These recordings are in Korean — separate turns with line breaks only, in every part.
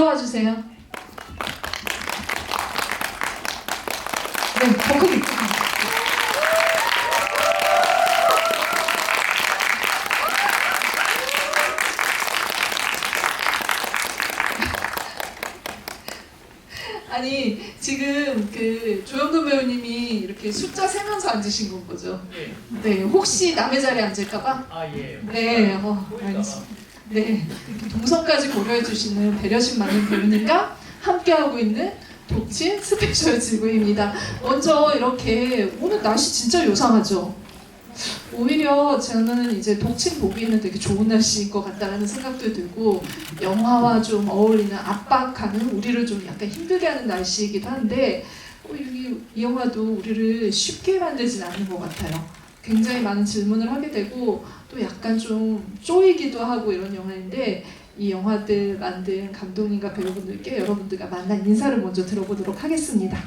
들어와 주세요. 네, 더 크게. 아니 지금 그 조영돈 배우님이 이렇게 숫자 세면서 앉으신 건 거죠?
예.
네, 혹시 남의 자리에 앉을까봐?
아 예.
네, 알겠습니다. 네, 이렇게 동선까지 고려해 주시는 배려심 많은 배우님과 함께하고 있는 독친 스페셜 지구입니다. 먼저 이렇게 오늘 날씨 진짜 요상하죠? 오히려 저는 이제 독친 보기에는 되게 좋은 날씨인 것 같다라는 생각도 들고 영화와 좀 어울리는 압박하는 우리를 좀 약간 힘들게 하는 날씨이기도 한데 이 영화도 우리를 쉽게 만들진 않는 것 같아요. 굉장히 많은 질문을 하게 되고 또 약간 좀 쪼이기도 하고 이런 영화인데 이 영화들 만든 감독님과 배우분들께 여러분들과 만난 인사를 먼저 들어보도록 하겠습니다.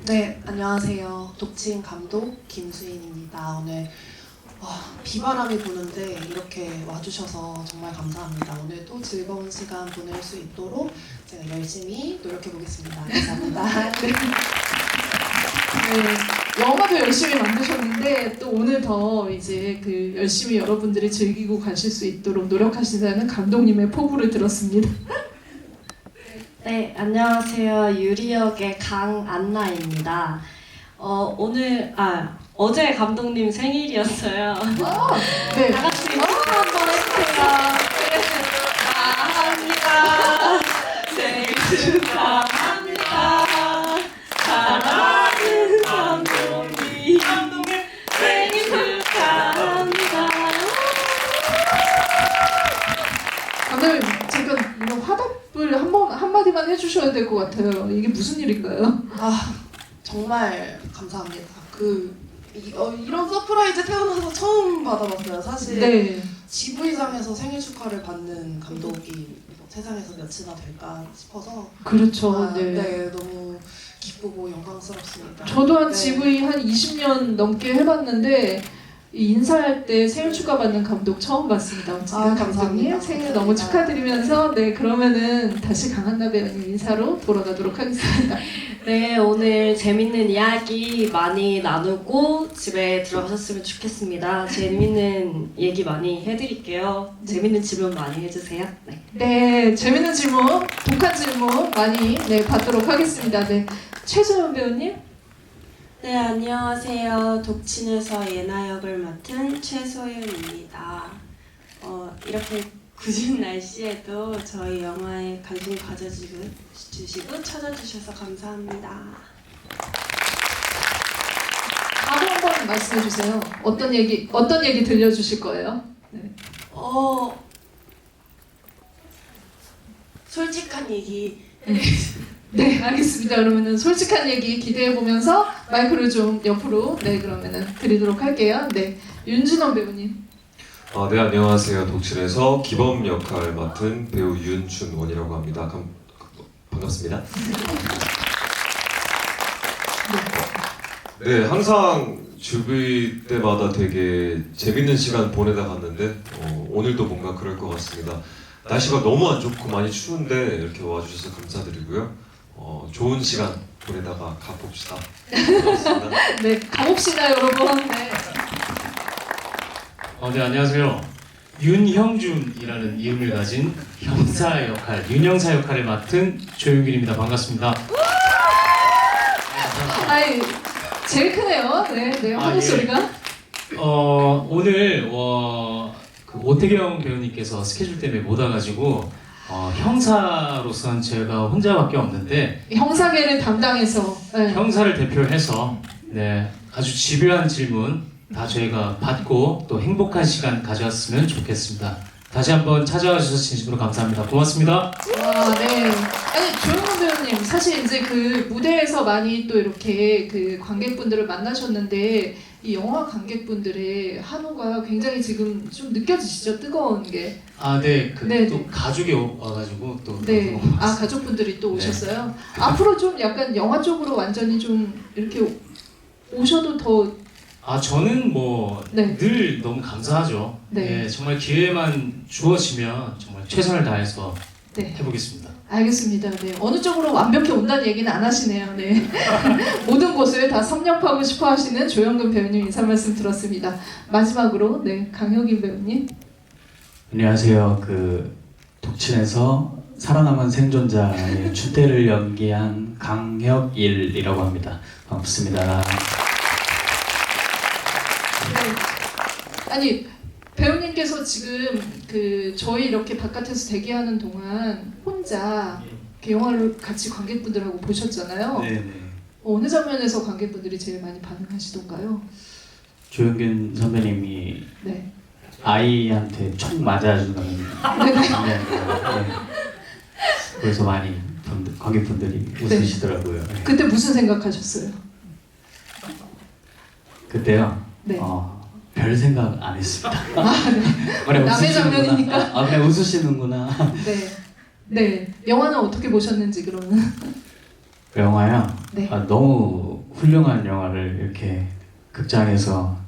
네, 안녕하세요. 독친 감독 김수인입니다. 오늘 비바람이 부는데 이렇게 와주셔서 정말 감사합니다. 오늘 또 즐거운 시간 보낼 수 있도록 제가 열심히 노력해 보겠습니다. 감사합니다.
네, 영화도 열심히 만드셨는데 또 오늘 더 이제 그 열심히 여러분들이 즐기고 가실 수 있도록 노력하신다는 감독님의 포부를 들었습니다.
네, 안녕하세요. 유리역의 강안나입니다. 어제 감독님 생일이었어요.
네.
다 같이 축하 한번 해주세요. 축하합니다. 생일 축하합니다. 사랑하는 감독님. 생일 축하합니다.
감독님, 제가 이런 화답을 한마디만 해주셔야 될 것 같아요. 이게 무슨 일인가요?
정말 감사합니다. 이런 서프라이즈 태어나서 처음 받아봤어요. 사실
네.
GV상에서 생일 축하를 받는 감독이 세상에서 몇이나 될까 싶어서
그렇죠.
네, 너무 기쁘고 영광스럽습니다.
저도 한
네.
GV 한 20년 넘게 해봤는데 이 인사할 때 생일 축하받는 감독 처음 봤습니다. 지금 감독님
감사합니다.
생일 너무 축하드리면서 네 그러면은 다시 강한나 배우님 인사로 돌아가도록 하겠습니다.
네, 오늘 재밌는 이야기 많이 나누고 집에 들어가셨으면 좋겠습니다. 재밌는 얘기 많이 해드릴게요. 재밌는 질문 많이 해주세요. 네.
네, 재밌는 질문, 독한 질문 많이 받도록 하겠습니다. 네, 최소연 배우님.
네, 안녕하세요. 독친에서 예나 역을 맡은 최소윤입니다. 이렇게 굳은 날씨에도 저희 영화에 관심 가져주시고 찾아주셔서 감사합니다.
바로 한번 말씀해 주세요. 어떤 얘기 들려주실 거예요? 네.
솔직한 얘기.
네, 알겠습니다. 그러면은 솔직한 얘기 기대해 보면서 마이크를 좀 옆으로 그러면은 드리도록 할게요. 네, 윤준원 배우님.
네, 안녕하세요. 독칠에서 기범 역할 맡은 배우 윤준원이라고 합니다. 반갑습니다. 네, 항상 GV 때마다 되게 재밌는 시간 보내다 갔는데 오늘도 뭔가 그럴 것 같습니다. 날씨가 너무 안 좋고 많이 추운데 이렇게 와주셔서 감사드리고요. 좋은 시간 보내다가 가봅시다. 고맙습니다.
네, 가봅시다 여러분. 네.
네, 안녕하세요. 윤형준이라는 이름을 가진 형사 역할, 윤형사 역할을 맡은 조용길입니다. 반갑습니다.
아이, 제일 크네요. 네, 하는 소리가.
오늘 그 오태경 배우님께서 스케줄 때문에 못 와가지고 형사로서는 제가 혼자밖에 없는데
형사계를 담당해서. 네.
형사를 대표해서 아주 집요한 질문 다 저희가 받고 또 행복한 시간 가져왔으면 좋겠습니다. 다시 한번 찾아와 주셔서 진심으로 감사합니다. 고맙습니다.
네. 아니 조영훈 배우님 사실 이제 그 무대에서 많이 또 이렇게 그 관객분들을 만나셨는데 이 영화 관객분들의 한호가 굉장히 지금 좀 느껴지시죠? 뜨거운 게.
네.
네,
또
네.
가족이 와가지고 또.
네.
너무
가족분들이 또
네.
오셨어요. 앞으로 좀 약간 영화 쪽으로 완전히 좀 이렇게 오셔도 더
저는 뭐
네.
늘 너무 감사하죠.
네.
네, 정말 기회만 주어지면 정말 최선을 다해서
네.
해보겠습니다.
알겠습니다. 네. 어느 쪽으로 완벽히 온다는 얘기는 안 하시네요. 네. 모든 곳을 다 섭렵하고 싶어 하시는 조영근 배우님 인사 말씀 들었습니다. 마지막으로 네, 강혁인 배우님.
안녕하세요. 독친에서 살아남은 생존자의 주태를 연기한 강혁일이라고 합니다. 반갑습니다.
네. 아니 배우님께서 지금 저희 이렇게 바깥에서 대기하는 동안 혼자 영화를 같이 관객분들하고 보셨잖아요.
네네.
어느 장면에서 관객분들이 제일 많이 반응하시던가요?
조영균 선배님이
네.
아이한테 총 맞아주는 장면이에요. 네. 그래서 많이 관객분들이 웃으시더라고요. 네.
그때 무슨 생각하셨어요?
그때요.
네.
별 생각 안 했습니다. 그래,
남의
웃으시는구나.
장면이니까.
그래 웃으시는구나.
네. 네. 영화는 어떻게 보셨는지 그러면?
영화요?
네.
너무 훌륭한 영화를 이렇게 극장에서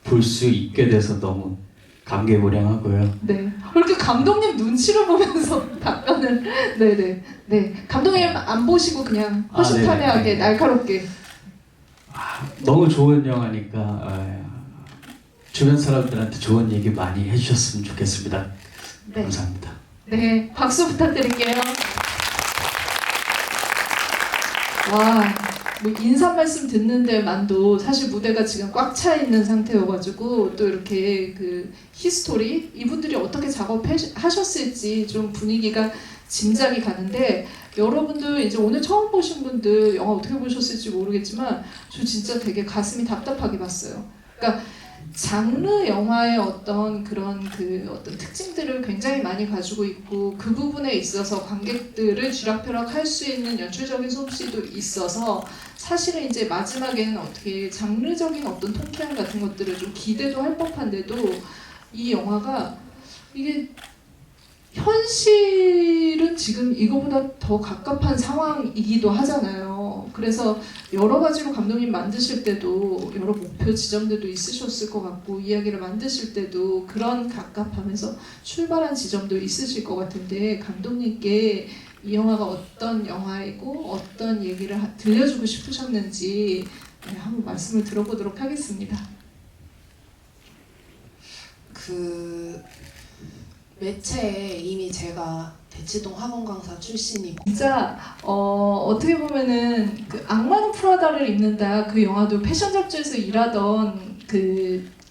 볼 수 있게 돼서 너무 감개무량하고요.
네. 이렇게 감독님 눈치를 보면서 답변을. 네네. 네. 감독님 안 보시고 그냥 허심탄회하게
네네.
날카롭게.
너무 좋은 영화니까 주변 사람들한테 좋은 얘기 많이 해주셨으면 좋겠습니다.
네.
감사합니다.
네. 박수 부탁드릴게요. 와. 뭐 인사 말씀 듣는 데만도 사실 무대가 지금 꽉 차 있는 상태여가지고 또 이렇게 히스토리 이분들이 어떻게 작업하셨을지 좀 분위기가 짐작이 가는데 여러분들 이제 오늘 처음 보신 분들 영화 어떻게 보셨을지 모르겠지만 저 진짜 되게 가슴이 답답하게 봤어요. 그러니까 장르 영화의 어떤 그런 어떤 특징들을 굉장히 많이 가지고 있고 그 부분에 있어서 관객들을 쥐락펴락 할 수 있는 연출적인 솜씨도 있어서 사실은 이제 마지막에는 어떻게 장르적인 어떤 통쾌함 같은 것들을 좀 기대도 할 법한데도 이 영화가 이게 현실은 지금 이거보다 더 갑갑한 상황이기도 하잖아요. 그래서 여러 가지로 감독님 만드실 때도 여러 목표 지점들도 있으셨을 것 같고 이야기를 만드실 때도 그런 갑갑하면서 출발한 지점도 있으실 것 같은데 감독님께 이 영화가 어떤 영화이고 어떤 얘기를 들려주고 싶으셨는지 한번 말씀을 들어보도록 하겠습니다.
매체에 이미 제가 대치동 학원 강사 출신이고
진짜 어떻게 보면은 악마는 프라다를 입는다 그 영화도 패션 잡지에서 일하던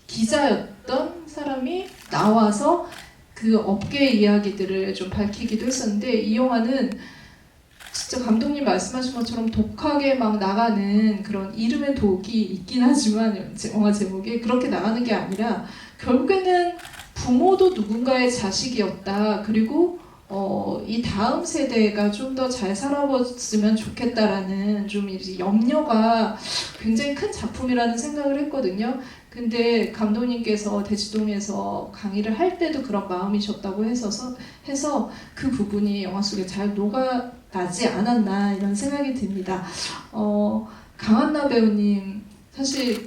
기자였던 사람이 나와서 그 업계 이야기들을 좀 밝히기도 했었는데 이 영화는 진짜 감독님 말씀하신 것처럼 독하게 막 나가는 그런 이름의 독이 있긴 하지만 영화 제목에 그렇게 나가는 게 아니라 결국에는 부모도 누군가의 자식이었다. 그리고 이 다음 세대가 좀 더 잘 살아봤으면 좋겠다라는 좀 이제 염려가 굉장히 큰 작품이라는 생각을 했거든요. 근데 감독님께서 대치동에서 강의를 할 때도 그런 마음이셨다고 해서 그 부분이 영화 속에 잘 녹아나지 않았나 이런 생각이 듭니다. 강한나 배우님 사실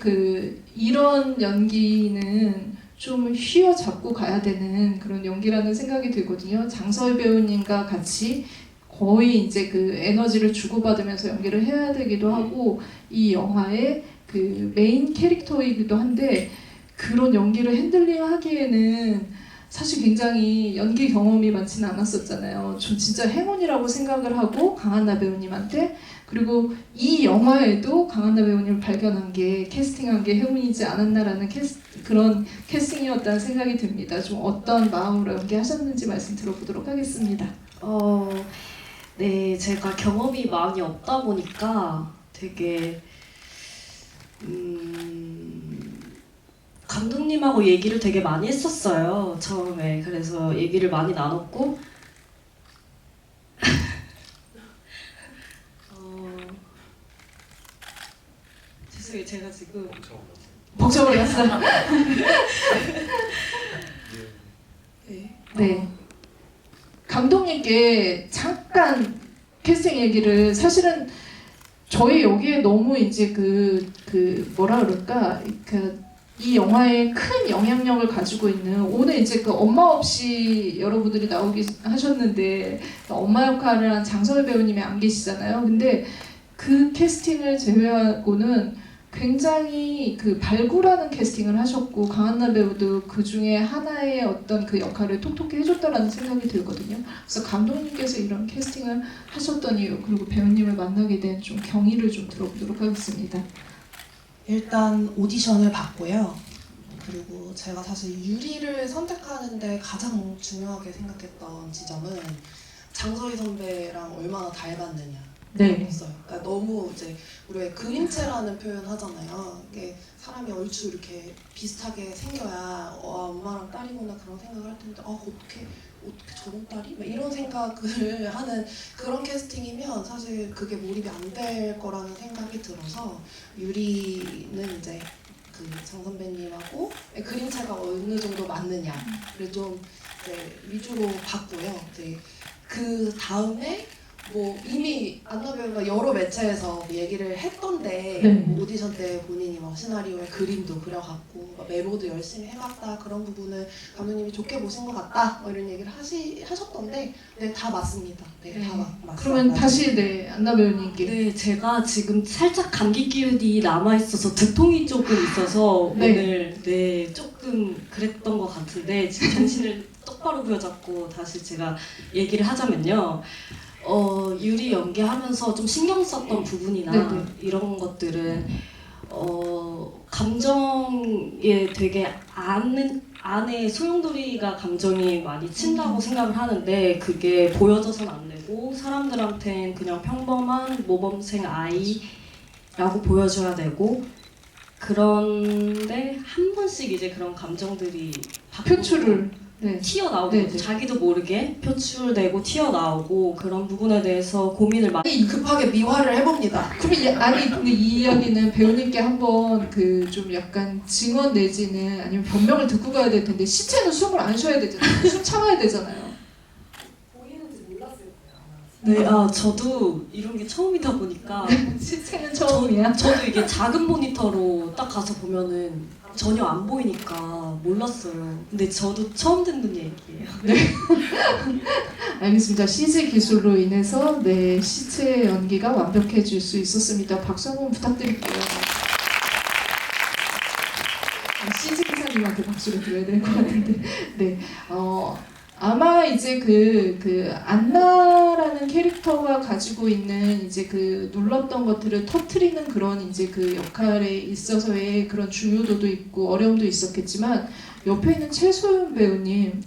이런 연기는 좀 휘어잡고 가야 되는 그런 연기라는 생각이 들거든요. 장서희 배우님과 같이 거의 이제 에너지를 주고받으면서 연기를 해야 되기도 하고 이 영화의 메인 캐릭터이기도 한데 그런 연기를 핸들링하기에는 사실 굉장히 연기 경험이 많지는 않았었잖아요. 전 진짜 행운이라고 생각을 하고 강한나 배우님한테 그리고 이 영화에도 강한나 배우님을 발견한 게 캐스팅한 게 행운이지 않았나라는 그런 캐스팅이었다는 생각이 듭니다. 좀 어떤 마음으로 연기하셨는지 말씀 들어보도록 하겠습니다.
네, 제가 경험이 많이 없다 보니까 되게 감독님하고 얘기를 되게 많이 했었어요. 처음에. 그래서 얘기를 많이 나눴고 죄송해요. 제가 지금
벅차버렸어요. 네. 감독님께 잠깐 캐스팅 얘기를 사실은 저희 여기에 너무 이제 뭐라 그럴까 이 영화에 큰 영향력을 가지고 있는 오늘 이제 엄마 없이 여러분들이 나오기 하셨는데 엄마 역할을 한 장서희 배우님이 안 계시잖아요. 근데 그 캐스팅을 제외하고는 굉장히 발굴하는 캐스팅을 하셨고 강한나 배우도 그 중에 하나의 어떤 그 역할을 톡톡히 해줬다라는 생각이 들거든요. 그래서 감독님께서 이런 캐스팅을 하셨던 이유 그리고 배우님을 만나게 된 좀 경위를 좀 들어보도록 하겠습니다.
일단 오디션을 봤고요. 그리고 제가 사실 유리를 선택하는데 가장 중요하게 생각했던 지점은 장서희 선배랑 얼마나 닮았느냐.
네.
었어요. 그러니까 너무 이제 우리가 그림체라는 표현 하잖아요. 이게 사람이 얼추 이렇게 비슷하게 생겨야 엄마랑 딸이구나 그런 생각을 할 텐데 어떻게 저런 딸이? 막 이런 생각을 하는 그런 캐스팅이면 사실 그게 몰입이 안 될 거라는 생각이 들어서 유리는 이제 장 선배님하고 그림체가 어느 정도 맞느냐를 좀 위주로 봤고요. 그 다음에 이미 안나 배우가 여러 매체에서 얘기를 했던데
네.
오디션 때 본인이 시나리오에 그림도 그려갔고 메모도 열심히 해갔다 그런 부분을 감독님이 좋게 보신 것 같다 이런 얘기를 하셨던데 네, 다 맞습니다. 네, 다 맞습니다.
그러면 다시 안나 배우님께
네, 제가 지금 살짝 감기 기운이 남아있어서 두통이 조금 있어서
네.
오늘 조금 그랬던 것 같은데 지금 정신을 똑바로 부여잡고 다시 제가 얘기를 하자면요. 유리 연기하면서 좀 신경 썼던 부분이나
네네.
이런 것들은 감정에 되게 안에 소용돌이가 감정이 많이 친다고 생각을 하는데 그게 보여져서는 안 되고 사람들한테는 그냥 평범한 모범생 아이라고 보여줘야 되고 그런데 한 번씩 이제 그런 감정들이
표출을
튀어나오고
네네.
자기도 모르게 표출되고 튀어나오고 그런 부분에 대해서 고민을 많이
급하게 미화를 해봅니다.
그럼 근데 이 이야기는 배우님께 한번 좀 약간 증언 내지는 아니면 변명을 듣고 가야 될 텐데 시체는 숨을 안 쉬어야 되잖아요. 숨 참아야 되잖아요.
네, 저도 이런 게 처음이다 보니까
시체는 처음이야.
저도 이게 작은 모니터로 딱 가서 보면은 전혀 안 보이니까 몰랐어요. 근데 저도 처음 듣는 얘기예요.
알겠습니다. CG 기술로 인해서 시체 연기가 완벽해질 수 있었습니다. 박수 한번 부탁드릴게요. CG 기사님한테 박수를 드려야 될 것 같은데, 네. 아마 이제 안나라는 캐릭터가 가지고 있는 이제 눌렀던 것들을 터트리는 그런 이제 역할에 있어서의 그런 중요도도 있고 어려움도 있었겠지만 옆에 있는 최소연 배우님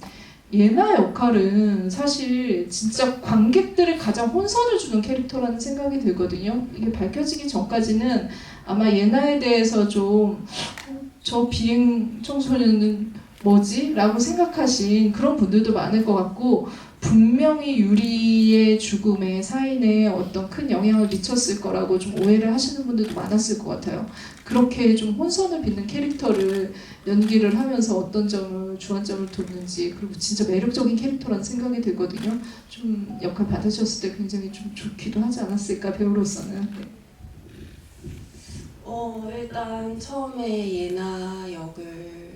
예나 역할은 사실 진짜 관객들의 가장 혼선을 주는 캐릭터라는 생각이 들거든요. 이게 밝혀지기 전까지는 아마 예나에 대해서 좀 저 비행 청소년은 뭐지? 라고 생각하신 그런 분들도 많을 것 같고 분명히 유리의 죽음에 사인에 어떤 큰 영향을 미쳤을 거라고 좀 오해를 하시는 분들도 많았을 것 같아요. 그렇게 좀 혼선을 빚는 캐릭터를 연기를 하면서 어떤 점을 주안점을 뒀는지 그리고 진짜 매력적인 캐릭터라는 생각이 들거든요. 좀 역할 받으셨을 때 굉장히 좀 좋기도 하지 않았을까 배우로서는. 네.
일단 처음에 예나 역을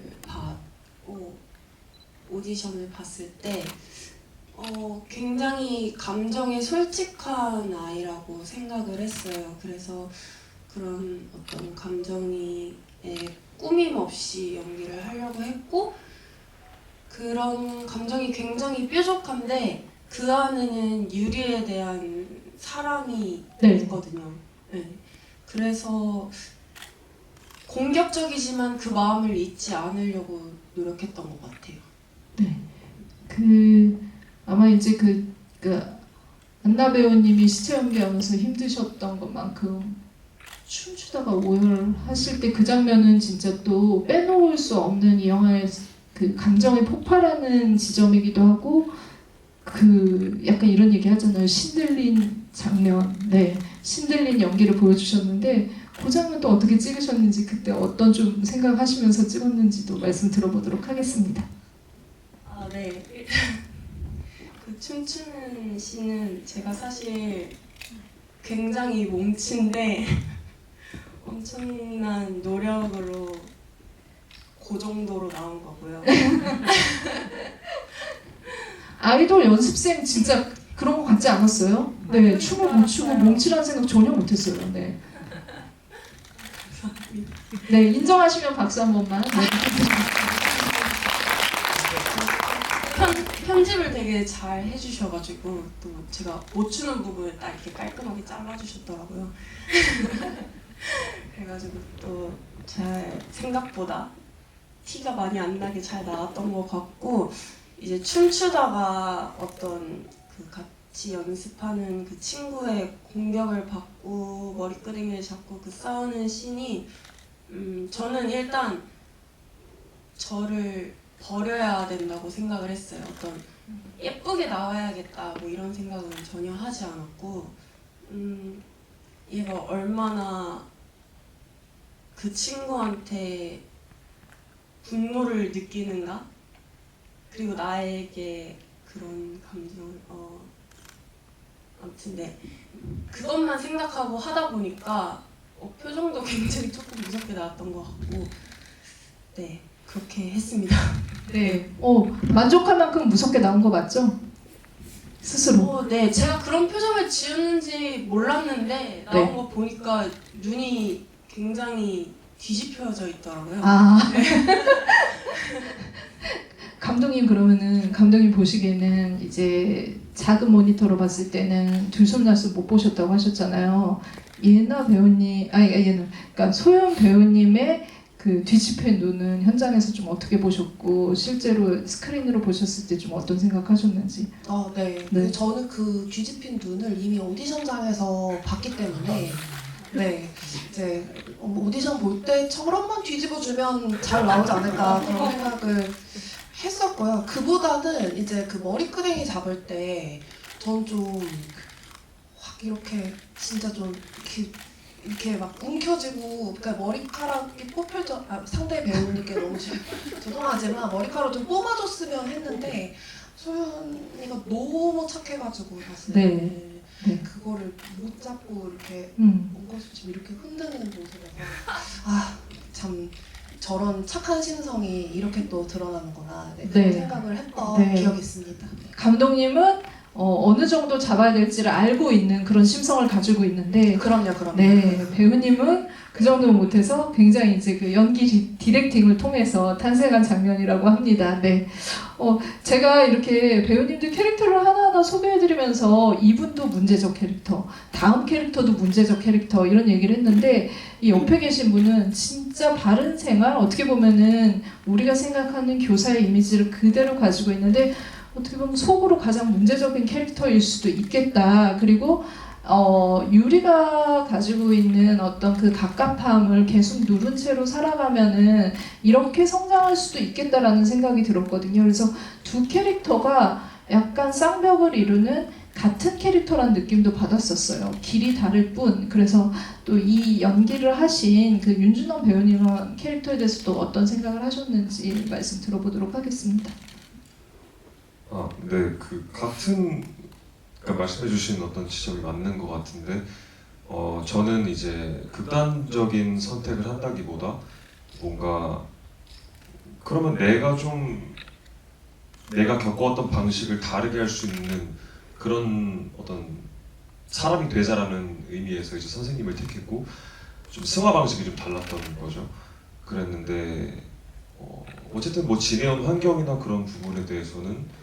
오디션을 봤을 때 굉장히 감정에 솔직한 아이라고 생각을 했어요. 그래서 그런 어떤 감정이 꾸밈 없이 연기를 하려고 했고 그런 감정이 굉장히 뾰족한데 그 안에는 유리에 대한 사랑이 있거든요. 네. 그래서 공격적이지만 그 마음을 잊지 않으려고 노력했던 것 같아요.
네. 아마 이제 안나 배우님이 시체 연기하면서 힘드셨던 것만큼 춤추다가 오열하실 때 그 장면은 진짜 또 빼놓을 수 없는 이 영화의 감정이 폭발하는 지점이기도 하고 약간 이런 얘기 하잖아요. 신들린 장면, 신들린 연기를 보여주셨는데 그 장면 또 어떻게 찍으셨는지 그때 어떤 좀 생각하시면서 찍었는지도 말씀 들어보도록 하겠습니다.
네. 그 춤추는 씬은 제가 사실 굉장히 몸친데 엄청난 노력으로 그 정도로 나온 거고요.
아이돌 연습생 진짜 그런 거 같지 않았어요? 네, 춤을 못 추고 몸치라는 생각 전혀 못했어요. 네. 네, 인정하시면 박수 한 번만. 네.
편집을 되게 잘 해주셔가지고 또 제가 못 추는 부분을 딱 이렇게 깔끔하게 잘라주셨더라고요. 그래가지고 또 잘 생각보다 티가 많이 안 나게 잘 나왔던 것 같고 이제 춤추다가 어떤 그 같이 연습하는 그 친구의 공격을 받고 머리끄댕이를 잡고 그 싸우는 씬이 저는 일단 저를 버려야 된다고 생각을 했어요. 어떤 예쁘게 나와야겠다 뭐 이런 생각은 전혀 하지 않았고 얘가 얼마나 그 친구한테 분노를 느끼는가 그리고 나에게 그런 감정을 아무튼 네 그것만 생각하고 하다 보니까 표정도 굉장히 조금 무섭게 나왔던 것 같고 네 그렇게 했습니다.
네. 만족할 만큼 무섭게 나온 거 맞죠? 스스로.
네, 제가 그런 표정을 지었는지 몰랐는데 나온
네.
거 보니까 눈이 굉장히 뒤집혀져 있더라고요.
아. 감독님 그러면은 감독님 보시기에는 이제 작은 모니터로 봤을 때는 들숨날숨 못 보셨다고 하셨잖아요. 예나 배우님, 그러니까 소연 배우님의 그 뒤집힌 눈은 현장에서 좀 어떻게 보셨고 실제로 스크린으로 보셨을 때 좀 어떤 생각하셨는지.
네.
네.
저는 그 뒤집힌 눈을 이미 오디션장에서 봤기 때문에 네 이제 오디션 볼 때처럼만 뒤집어주면 잘 나오지 않을까 그런 생각을 했었고요. 그보다는 이제 그 머리끄댕이 잡을 때 전 좀 확 이렇게 진짜 좀 이렇게 막 움켜쥐고 그러니까 머리카락이 뽑혀져 상대 배우님께 너무 죄송하지만 머리카락 좀 뽑아줬으면 했는데 소연이가 너무 착해가지고 사실
네. 네.
그거를 못 잡고 이렇게 엉거수춤 이렇게 흔드는 모습에서 참 저런 착한 심성이 이렇게 또 드러나는구나 그런
네.
생각을 했던
네.
기억이 있습니다.
감독님은 어느 정도 잡아야 될지를 알고 있는 그런 심성을 가지고 있는데
그럼요.
네, 배우님은 그 정도는 못해서 굉장히 이제 그 연기 디렉팅을 통해서 탄생한 장면이라고 합니다. 네, 제가 이렇게 배우님들 캐릭터를 하나하나 소개해드리면서 이분도 문제적 캐릭터, 다음 캐릭터도 문제적 캐릭터 이런 얘기를 했는데 이 옆에 계신 분은 진짜 바른 생활 어떻게 보면은 우리가 생각하는 교사의 이미지를 그대로 가지고 있는데 어떻게 보면 속으로 가장 문제적인 캐릭터일 수도 있겠다. 그리고 유리가 가지고 있는 어떤 그 갑갑함을 계속 누른 채로 살아가면은 이렇게 성장할 수도 있겠다라는 생각이 들었거든요. 그래서 두 캐릭터가 약간 쌍벽을 이루는 같은 캐릭터라는 느낌도 받았었어요. 길이 다를 뿐. 그래서 또 이 연기를 하신 그 윤준원 배우님은 캐릭터에 대해서 또 어떤 생각을 하셨는지 말씀 들어보도록 하겠습니다.
네, 그 같은 그러니까 말씀해주신 어떤 지점이 맞는 것 같은데, 저는 이제 극단적인 선택을 한다기보다 뭔가 그러면 내가 겪어왔던 방식을 다르게 할 수 있는 그런 어떤 사람이 되자라는 의미에서 이제 선생님을 택했고 좀 승화 방식이 좀 달랐던 거죠. 그랬는데 어쨌든 뭐 지내온 환경이나 그런 부분에 대해서는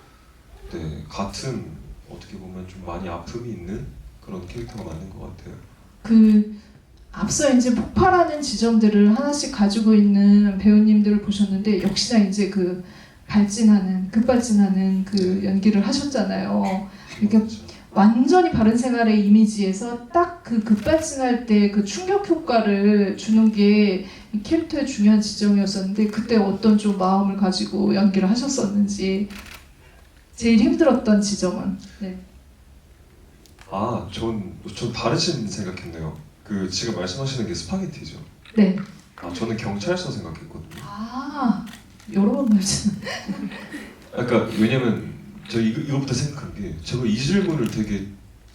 네, 같은 어떻게 보면 좀 많이 아픔이 있는 그런 캐릭터가 맞는 것 같아요.
그 앞서 이제 폭발하는 지점들을 하나씩 가지고 있는 배우님들을 보셨는데 역시나 이제 그 급발진하는 그 연기를 하셨잖아요. 그러니까 완전히 바른 생활의 이미지에서 딱 그 급발진할 때 그 충격 효과를 주는 게 이 캐릭터의 중요한 지점이었었는데 그때 어떤 좀 마음을 가지고 연기를 하셨었는지. 제일 힘들었던 지점은? 네.
전 다르신 생각했네요. 그 지금 말씀하시는 게 스파게티죠.
네.
저는 경찰서 생각했거든요.
여러 번 말씀.
그러니까 왜냐면 저 이거부터 생각한 게 제가 이 질문을 되게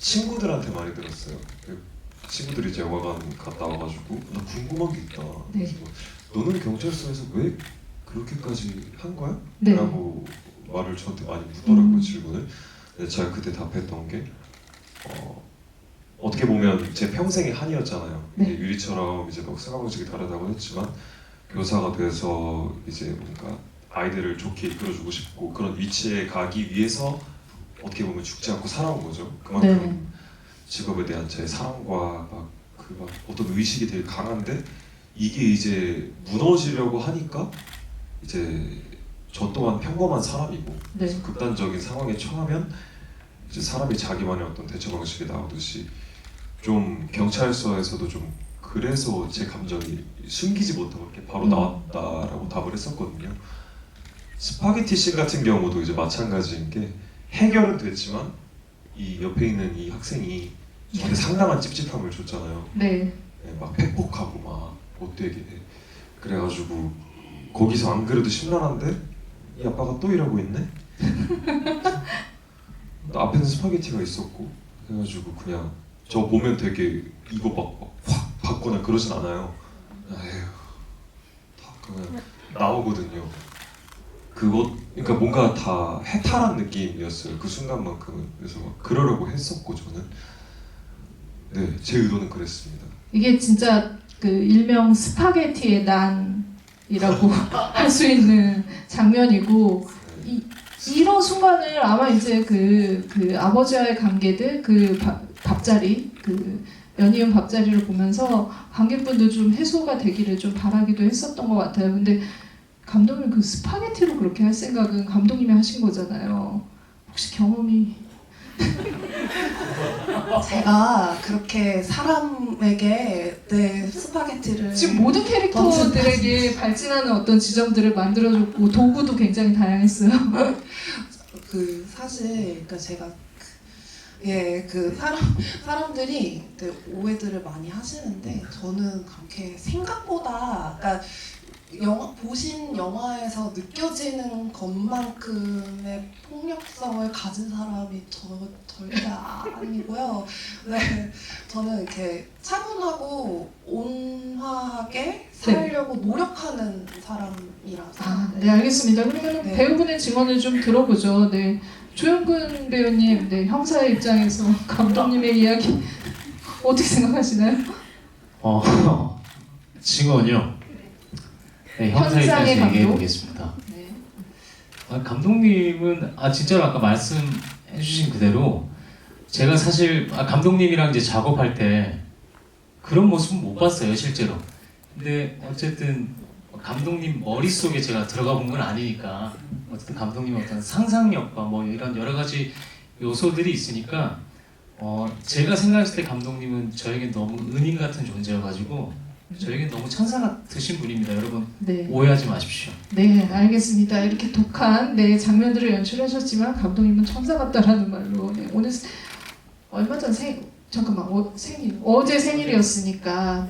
친구들한테 많이 들었어요. 그 친구들이 이제 영화관 갔다 와가지고 나 궁금한 게 있다.
네.
그래서 너는 경찰서에서 왜 그렇게까지 한 거야?
네.
라고 말을 저한테 많이 묻더라고요.
음.
질문을. 근데 제가 그때 답했던 게 어떻게 보면 제 평생의 한이었잖아요.
네.
이제 유리처럼 이제 막 생활방식이 다르다고 했지만 교사가 돼서 이제 뭔가 아이들을 좋게 이끌어주고 싶고 그런 위치에 가기 위해서 어떻게 보면 죽지 않고 살아온 거죠. 그만큼
네.
직업에 대한 제 사랑과 막 어떤 의식이 되게 강한데 이게 이제 무너지려고 하니까 이제 저 또한 평범한 사람이고
네.
그래서 극단적인 상황에 처하면 이제 사람이 자기만의 어떤 대처 방식이 나오듯이 좀 경찰서에서도 좀 그래서 제 감정이 숨기지 못하고 이렇게 바로 나왔다라고 답을 했었거든요. 스파게티 씬 같은 경우도 이제 마찬가지인 게 해결은 됐지만 이 옆에 있는 이 학생이 저한테 상당한 찝찝함을 줬잖아요.
네.
네, 막 팩폭하고 막 못되게 그래가지고 거기서 안 그래도 심란한데 이 아빠가 또 이러고 있네? 앞에는 스파게티가 있었고 그래가지고 그냥 저 보면 되게 이거 막 확 받거나 그러진 않아요. 에휴 다 그냥 나오거든요. 그것 그러니까 뭔가 다 해탈한 느낌이었어요. 그 순간만큼은. 그래서 막 그러려고 했었고 저는 네, 제 의도는 그랬습니다.
이게 진짜 그 일명 스파게티의 난이라고 할 수 있는 장면이고 이런 순간을 아마 이제 그 아버지와의 관계들 그 밥자리 그 연이은 밥자리를 보면서 관객분도 좀 해소가 되기를 좀 바라기도 했었던 것 같아요. 근데 감독님 그 스파게티로 그렇게 할 생각은 감독님이 하신 거잖아요. 혹시 경험이
제가 그렇게 사람에게 내 스파게티를
지금 모든 캐릭터들에게 발진하는 어떤 지점들을 만들어줬고 도구도 굉장히 다양했어요.
그 사실 그러니까 제가 그 사람들이 오해들을 많이 하시는데 저는 그렇게 생각보다 그러니까 보신 영화에서 느껴지는 것만큼의 폭력성을 가진 사람이 절대 아니고요. 네, 저는 이렇게 차분하고 온화하게 살려고 노력하는 사람이라서.
네, 알겠습니다. 그러면
네.
배우분의 증언을 좀 들어보죠. 네, 조영근 배우님, 네, 형사의 입장에서 감독님의 이야기 어떻게 생각하시나요?
증언요. 네, 형사
현장의
입장에서
감독?
얘기해 보겠습니다.
네.
감독님은 진짜로 아까 말씀해주신 그대로 제가 사실 감독님이랑 이제 작업할 때 그런 모습은 못 봤어요 실제로. 근데 어쨌든 감독님 머릿속에 제가 들어가 본 건 아니니까 어쨌든 감독님의 어떤 상상력과 뭐 이런 여러 가지 요소들이 있으니까 제가 생각했을 때 감독님은 저에게 너무 은인 같은 존재여가지고 저에게 너무 천사 같으신 분입니다. 여러분
네.
오해하지 마십시오.
네, 알겠습니다. 이렇게 독한 장면들을 연출하셨지만 감독님은 천사 같다라는 말로 오늘 얼마 전 어제 생일이었으니까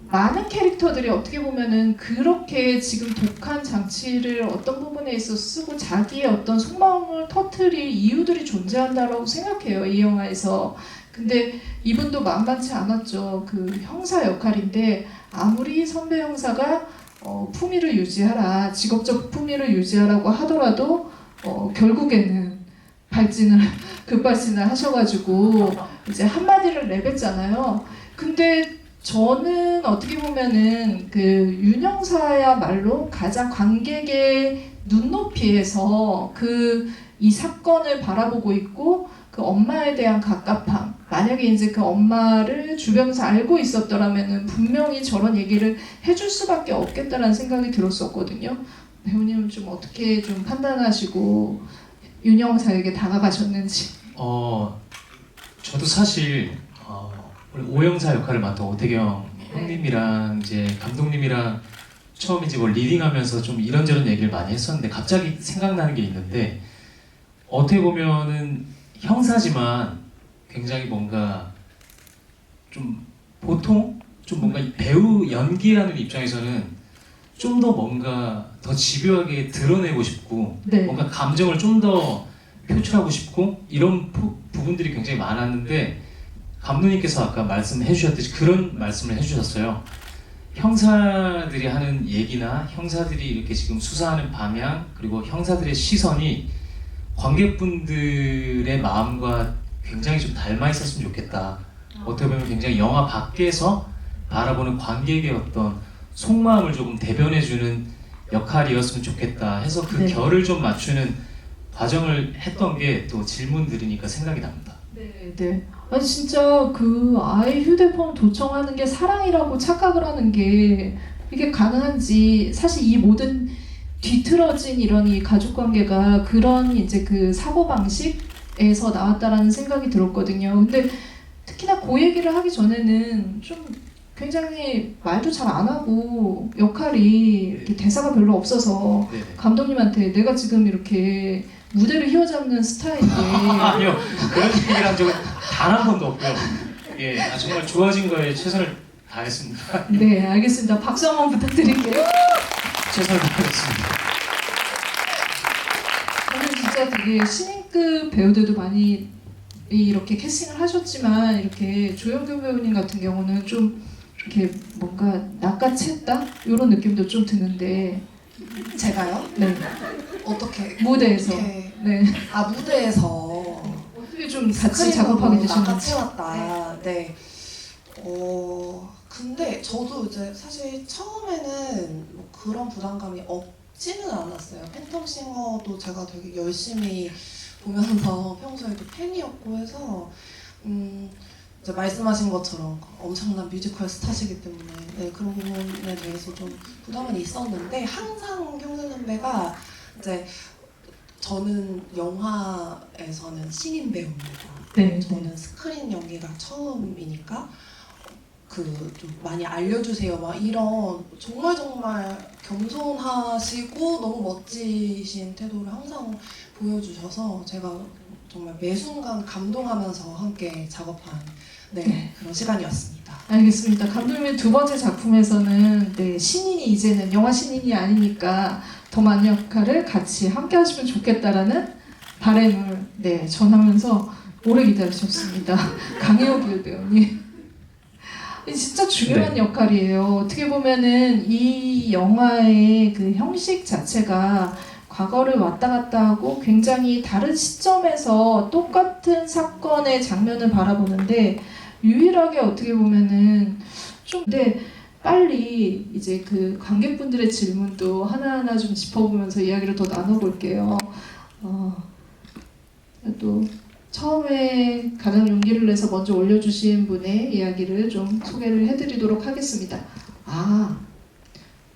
많은 캐릭터들이 어떻게 보면은 그렇게 지금 독한 장치를 어떤 부분에 있어서 쓰고 자기의 어떤 속마음을 터뜨릴 이유들이 존재한다라고 생각해요, 이 영화에서. 근데 이분도 만만치 않았죠. 그 형사 역할인데 아무리 선배 형사가 품위를 유지하라, 직업적 품위를 유지하라고 하더라도 결국에는 급발진을 하셔가지고 이제 한마디를 내뱉잖아요. 근데 저는 어떻게 보면은 그 윤형사야말로 가장 관객의 눈높이에서 이 사건을 바라보고 있고 그 엄마에 대한 갑갑함, 만약에 이제 그 엄마를 주변에서 알고 있었더라면은 분명히 저런 얘기를 해줄 수밖에 없겠다라는 생각이 들었었거든요. 배우님은 좀 어떻게 좀 판단하시고 윤형사에게 다가가셨는지.
저도 사실 우리 오형사 역할을 맡은 오태경 형님이랑 이제 감독님이랑 처음 이제 리딩하면서 좀 이런저런 얘기를 많이 했었는데 갑자기 생각나는 게 있는데 어떻게 보면은 형사지만 굉장히 뭔가 좀 보통 좀 뭔가 이 배우 연기라는 입장에서는 좀 더 뭔가 더 집요하게 드러내고 싶고
네.
뭔가 감정을 좀 더 표출하고 싶고 이런 부분들이 굉장히 많았는데 감독님께서 아까 말씀해 주셨듯이 그런 말씀을 해주셨어요. 형사들이 하는 얘기나 형사들이 이렇게 지금 수사하는 방향 그리고 형사들의 시선이 관객분들의 마음과 굉장히 좀 닮아 있었으면 좋겠다. 어떻게 보면 굉장히 영화 밖에서 바라보는 관객의 어떤 속마음을 조금 대변해주는 역할이었으면 좋겠다 해서 그
네.
결을 좀 맞추는 과정을 했던 게 또 질문 들으니까 생각이 납니다.
네. 아니 진짜 그 아이 휴대폰 도청하는 게 사랑이라고 착각을 하는 게 이게 가능한지 사실 이 모든 뒤틀어진 이런 이 가족 관계가 그런 이제 그 사고 방식에서 나왔다라는 생각이 들었거든요. 근데 특히나 그 얘기를 하기 전에는 좀 굉장히 말도 잘 안 하고 역할이 이렇게 대사가 별로 없어서
네네.
감독님한테 내가 지금 이렇게 무대를 휘어잡는 스타일인데
아니요 그런 얘기를 한 적은 단 한 번도 없고요. 예, 정말 좋아진 거에 최선을 다했습니다.
네, 알겠습니다. 박수 한번 부탁드릴게요.
최선을 다했습니다.
저는 진짜 되게 신인급 배우들도 많이 이렇게 캐스팅을 하셨지만 이렇게 조영규 배우님 같은 경우는 좀 이렇게 뭔가 낚아챘다 이런 느낌도 좀 드는데
제가요?
네
어떻게
무대에서
이렇게
네
아 무대에서
어떻게 좀 같이
스크린으로
작업하게 되셨는지
낚아채웠다. 네. 근데 저도 이제 사실 처음에는 뭐 그런 부담감이 없지는 않았어요. 팬텀싱어도 제가 되게 열심히 보면서 평소에도 팬이었고 해서 이제 말씀하신 것처럼 엄청난 뮤지컬 스타시기 때문에 네, 그런 부분에 대해서 좀 부담은 있었는데 항상 형수 선배가 이제 저는 영화에서는 신인 배우입니다.
네,
저는 스크린 연기가 처음이니까 그 좀 많이 알려주세요 막 이런 정말 겸손하시고 너무 멋지신 태도를 항상 보여주셔서 제가 정말 매 순간 감동하면서 함께 작업한 그런 시간이었습니다.
알겠습니다. 감독님의 두 번째 작품에서는 네, 신인이 이제는 영화 신인이 아니니까 더 많은 역할을 같이 함께 하시면 좋겠다라는 바람을 네, 전하면서 오래 기다리셨습니다. 강혜옥 배우님. 진짜 중요한 역할이에요. 어떻게 보면은 이 영화의 그 형식 자체가 과거를 왔다 갔다 하고 굉장히 다른 시점에서 똑같은 사건의 장면을 바라보는데 유일하게 어떻게 보면은 좀 근데 빨리 이제 그 관객분들의 질문도 하나하나 좀 짚어보면서 이야기를 더 나눠볼게요. 또 처음에 가장 용기를 내서 먼저 올려주신 분의 이야기를 좀 소개를 해드리도록 하겠습니다.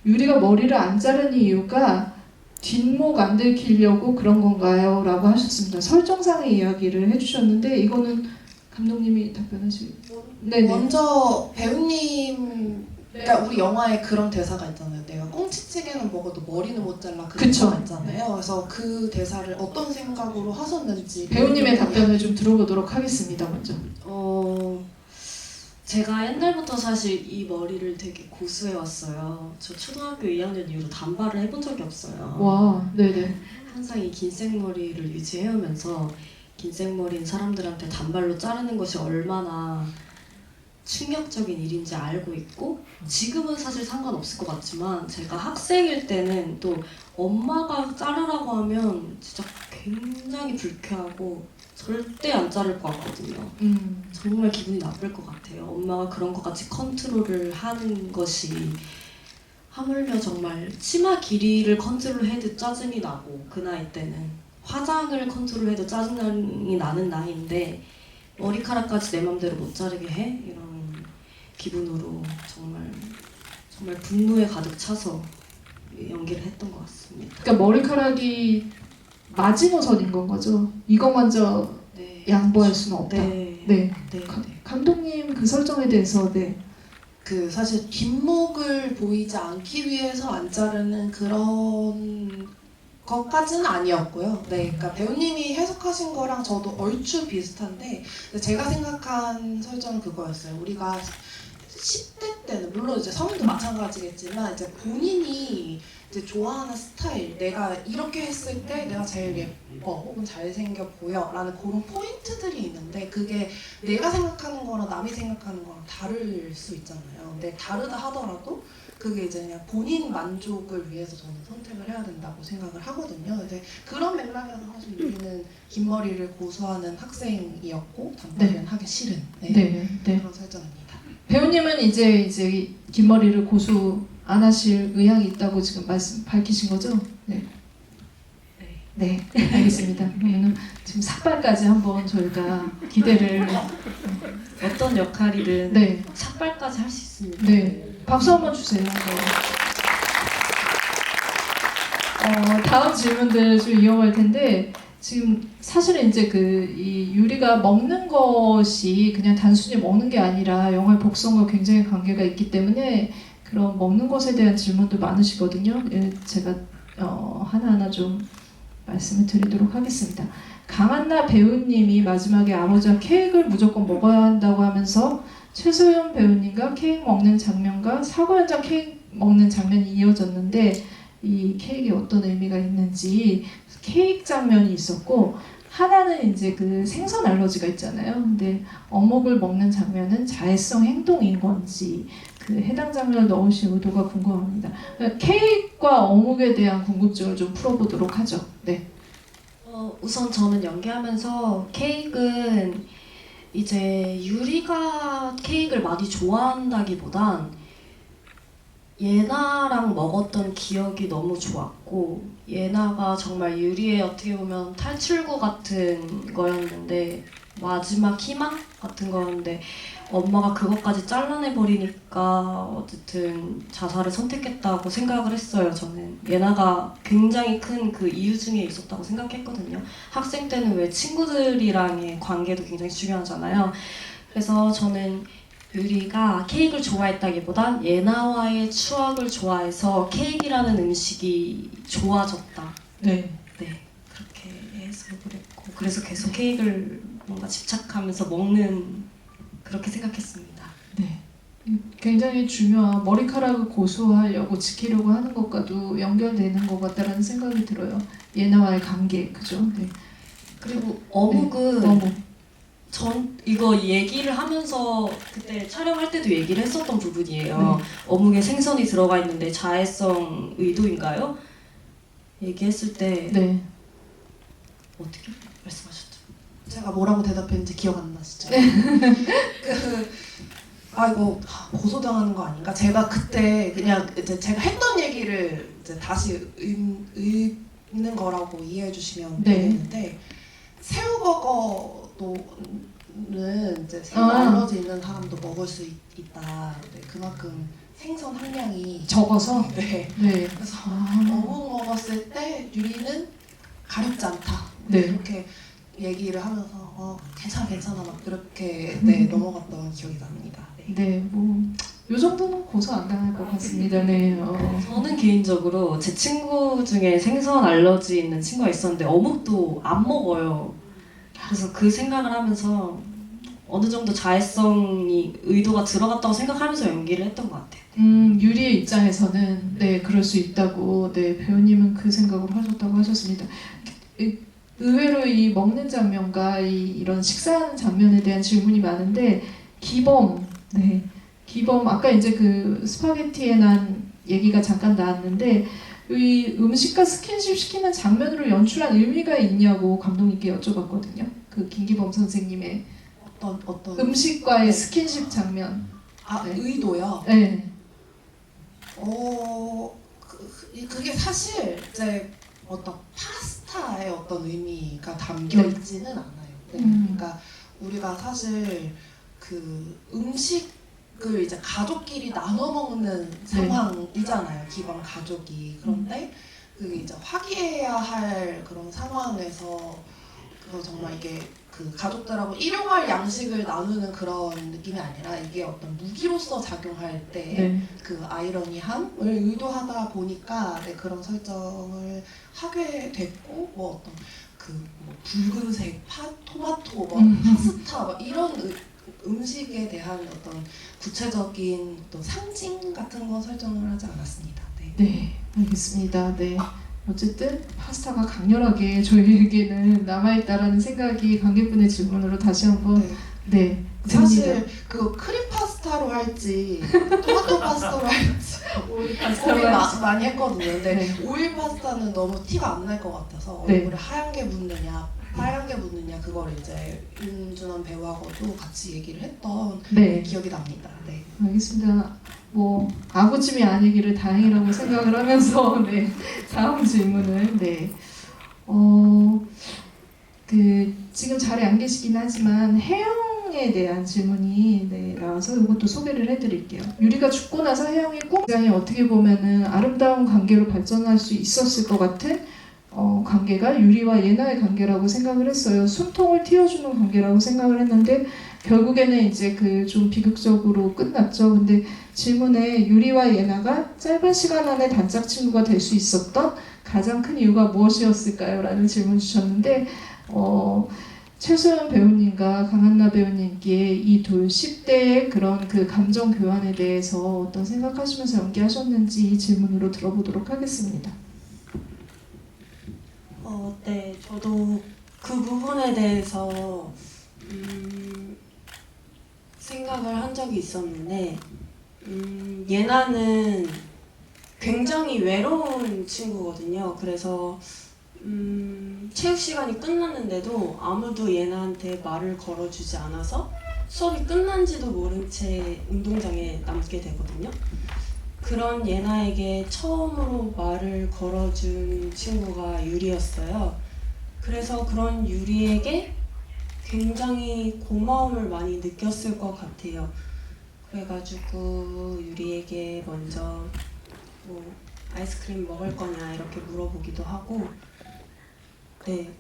유리가 머리를 안 자른 이유가 뒷목 안 들키려고 그런 건가요? 라고 하셨습니다. 설정상의 이야기를 해주셨는데 이거는 감독님이 답변하시고 네네.
먼저 배우님 그러니까 우리 영화에 그런 대사가 있잖아요. 내가 꽁치찌개는 먹어도 머리는 못 잘라 그
그쵸.
대사가 있잖아요. 그래서 그 대사를 어떤 생각으로 하셨는지
배우님의 답변을 좀 들어보도록 하겠습니다. 먼저.
제가 옛날부터 사실 이 머리를 되게 고수해 왔어요. 저 초등학교 2학년 이후로 단발을 해본 적이 없어요.
와, 네네.
항상 이 긴 생머리를 유지해오면서 긴 생머리인 사람들한테 단발로 자르는 것이 얼마나 충격적인 일인지 알고 있고 지금은 사실 상관없을 것 같지만 제가 학생일 때는 또 엄마가 자르라고 하면 진짜 굉장히 불쾌하고 절대 안 자를 것 같거든요. 정말 기분이 나쁠 것 같아요. 엄마가 그런 것 같이 컨트롤을 하는 것이 하물며 정말 치마 길이를 컨트롤해도 짜증이 나고 그 나이 때는 화장을 컨트롤해도 짜증이 나는 나이인데 머리카락까지 내 맘대로 못 자르게 해? 이런 기분으로 정말 분노에 가득 차서 연기를 했던 것 같습니다.
그러니까 머리카락이 마지노선인 건 거죠. 이거 먼저
네.
양보할 수는 없다.
네.
네.
네.
감독님 그 설정에 대해서 네.
그 사실 뒷목을 보이지 않기 위해서 안 자르는 그런 것까지는 아니었고요. 네, 그러니까 배우님이 해석하신 거랑 저도 얼추 비슷한데 제가 생각한 설정은 그거였어요. 우리가 10대 때는 물론 이제 성인도 마찬가지겠지만 이제 본인이 이제 좋아하는 스타일, 내가 이렇게 했을 때 내가 제일 예뻐 혹은 잘생겨 보여라는 그런 포인트들이 있는데 그게 내가 생각하는 거랑 남이 생각하는 거랑 다를 수 있잖아요. 근데 다르다 하더라도 그게 이제 그냥 본인 만족을 위해서 저는 선택을 해야 된다고 생각을 하거든요. 근데 그런 맥락에서 사실 우리는 긴 머리를 고수하는 학생이었고 단발은 하기 싫은
네.
그런 설정입니다.
배우님은 이제 긴 머리를 고수 안 하실 의향이 있다고 지금 밝히신 거죠? 네. 네, 알겠습니다. 그러면 지금 삭발까지 한번 저희가 기대를.
어떤 역할이든
네,
삭발까지 할 수 있습니다.
네. 박수 한번 주세요. 네. 다음 질문들 좀 이어갈 텐데 지금 사실은 이제 이 유리가 먹는 것이 그냥 단순히 먹는 게 아니라 영화의 복선과 굉장히 관계가 있기 때문에 그런 먹는 것에 대한 질문도 많으시거든요. 예, 제가 하나하나 좀 말씀을 드리도록 하겠습니다. 강한나 배우님이 마지막에 아버지와 케이크를 무조건 먹어야 한다고 하면서 최소연 배우님과 케이크 먹는 장면과 사고 현장 케이크 먹는 장면이 이어졌는데 이 케이크에 어떤 의미가 있는지 케이크 장면이 있었고 하나는 이제 그 생선 알러지가 있잖아요. 근데 어묵을 먹는 장면은 자해성 행동인 건지 그 해당 장면을 넣으신 의도가 궁금합니다. 케이크와 어묵에 대한 궁금증을 좀 풀어보도록 하죠. 네.
우선 저는 연기하면서 케이크는 이제 유리가 케이크를 많이 좋아한다기보단 예나랑 먹었던 기억이 너무 좋았고 예나가 정말 유리의 어떻게 보면 탈출구 같은 거였는데 마지막 희망 같은 거였는데 엄마가 그것까지 잘라내버리니까 어쨌든 자살을 선택했다고 생각을 했어요. 저는 예나가 굉장히 큰 그 이유 중에 있었다고 생각했거든요. 학생 때는 왜 친구들이랑의 관계도 굉장히 중요하잖아요. 그래서 저는 유리가 케이크를 좋아했다기보단 예나와의 추억을 좋아해서 케이크라는 음식이 좋아졌다.
네.
네, 그렇게 해석을 했고 그래서 계속 케이크를 뭔가 집착하면서 먹는 그렇게 생각했습니다.
네. 굉장히 중요한 머리카락을 고수하려고 지키려고 하는 것과도 연결되는 것 같다라는 생각이 들어요. 예나와의 관계, 그죠? 네.
그리고 어묵은
어묵.
전 이거 얘기를 하면서 그때 촬영할 때도 얘기를 했었던 부분이에요. 어묵에 생선이 들어가 있는데 자해성 의도인가요? 얘기했을 때
네.
어떻게 말씀하셨죠?
제가 뭐라고 대답했는지 기억 안 나시죠? 이거 고소당하는 거 아닌가? 제가 그때 그냥 이제 제가 했던 얘기를 이제 다시 읽는 거라고 이해해 주시면
네.
되겠는데 새우버거는 이제 새우 알러지 있는 사람도 먹을 수 있다. 네, 그만큼 생선 함량이
적어서.
네.
네.
그래서
아.
어묵 먹었을 때 유리는 가렵지 않다.
네.
이렇게 얘기를 하면서 괜찮아 막 그렇게 넘어갔던 기억이 납니다. 네.
네, 요 정도는 고소 안 당할 것 같습니다. 네.
저는 개인적으로 제 친구 중에 생선 알러지 있는 친구가 있었는데 어묵도 안 먹어요. 그래서 그 생각을 하면서 어느 정도 자해성이 의도가 들어갔다고 생각하면서 연기를 했던 것 같아요.
유리의 입장에서는 네, 그럴 수 있다고 네, 배우님은 그 생각을 하셨다고 하셨습니다. 의외로 이 먹는 장면과 이런 식사하는 장면에 대한 질문이 많은데 기범, 아까 이제 그 스파게티에 난 얘기가 잠깐 나왔는데 이 음식과 스킨십 시키는 장면으로 연출한 의미가 있냐고 감독님께 여쭤봤거든요. 그 김기범 선생님의
어떤
음식과의 스킨십 장면. 네.
의도요?
네.
그게 사실 이제 어떤 파스타의 어떤 의미가 담겨 있지는 않아요. 네. 그러니까 우리가 사실 그 음식을 이제 가족끼리 나눠 먹는 상황이잖아요. 기본 가족이. 그런데 그게 이제 화기애애해야 할 그런 상황에서 정말 이게 그 가족들하고 일용할 양식을 나누는 그런 느낌이 아니라 이게 어떤 무기로서 작용할 때 그 아이러니함을 의도하다 보니까 그런 설정을 하게 됐고 어떤 붉은색 토마토 파스타 이런 음식에 대한 어떤 구체적인 또 상징 같은 거 설정을 하지 않았습니다.
네, 알겠습니다. 네. 어쨌든 파스타가 강렬하게 저희에게는 남아있다라는 생각이 관객분의 질문으로 다시 한번
네.
네,
사실 그거 크림 파스타로 할지 토마토 파스타로 할지
오일
고민 많이 했거든요. 근데
네.
오일 파스타는 너무 티가 안 날 것 같아서
네.
얼굴에 하얀 게 묻느냐 빨간 게 묻느냐 그걸 이제 윤준원 배우하고도 같이 얘기를 했던
네.
기억이 납니다. 네.
알겠습니다. 뭐 아구찜이 아니기를 다행이라고 생각을 하면서 네 다음 질문을 그 지금 자리에 안 계시긴 하지만 혜영에 대한 질문이 나와서 이것도 소개를 해드릴게요. 유리가 죽고 나서 혜영이 꼭 굉장히 어떻게 보면은 아름다운 관계로 발전할 수 있었을 것 같은 관계가 유리와 예나의 관계라고 생각을 했어요. 숨통을 틔워주는 관계라고 생각을 했는데 결국에는 이제 그 좀 비극적으로 끝났죠. 근데 질문에 유리와 예나가 짧은 시간 안에 단짝 친구가 될 수 있었던 가장 큰 이유가 무엇이었을까요? 라는 질문 주셨는데 최소연 배우님과 강한나 배우님께 이 돌 10대의 그런 그 감정 교환에 대해서 어떤 생각하시면서 연기하셨는지 이 질문으로 들어보도록 하겠습니다.
네, 저도 그 부분에 대해서 생각을 한 적이 있었는데 예나는 굉장히 외로운 친구거든요. 그래서 체육 시간이 끝났는데도 아무도 예나한테 말을 걸어주지 않아서 수업이 끝난지도 모른 채 운동장에 남게 되거든요. 그런 예나에게 처음으로 말을 걸어준 친구가 유리였어요. 그래서 그런 유리에게 굉장히 고마움을 많이 느꼈을 것 같아요. 그래가지고 유리에게 먼저 뭐 아이스크림 먹을 거냐 이렇게 물어보기도 하고 네,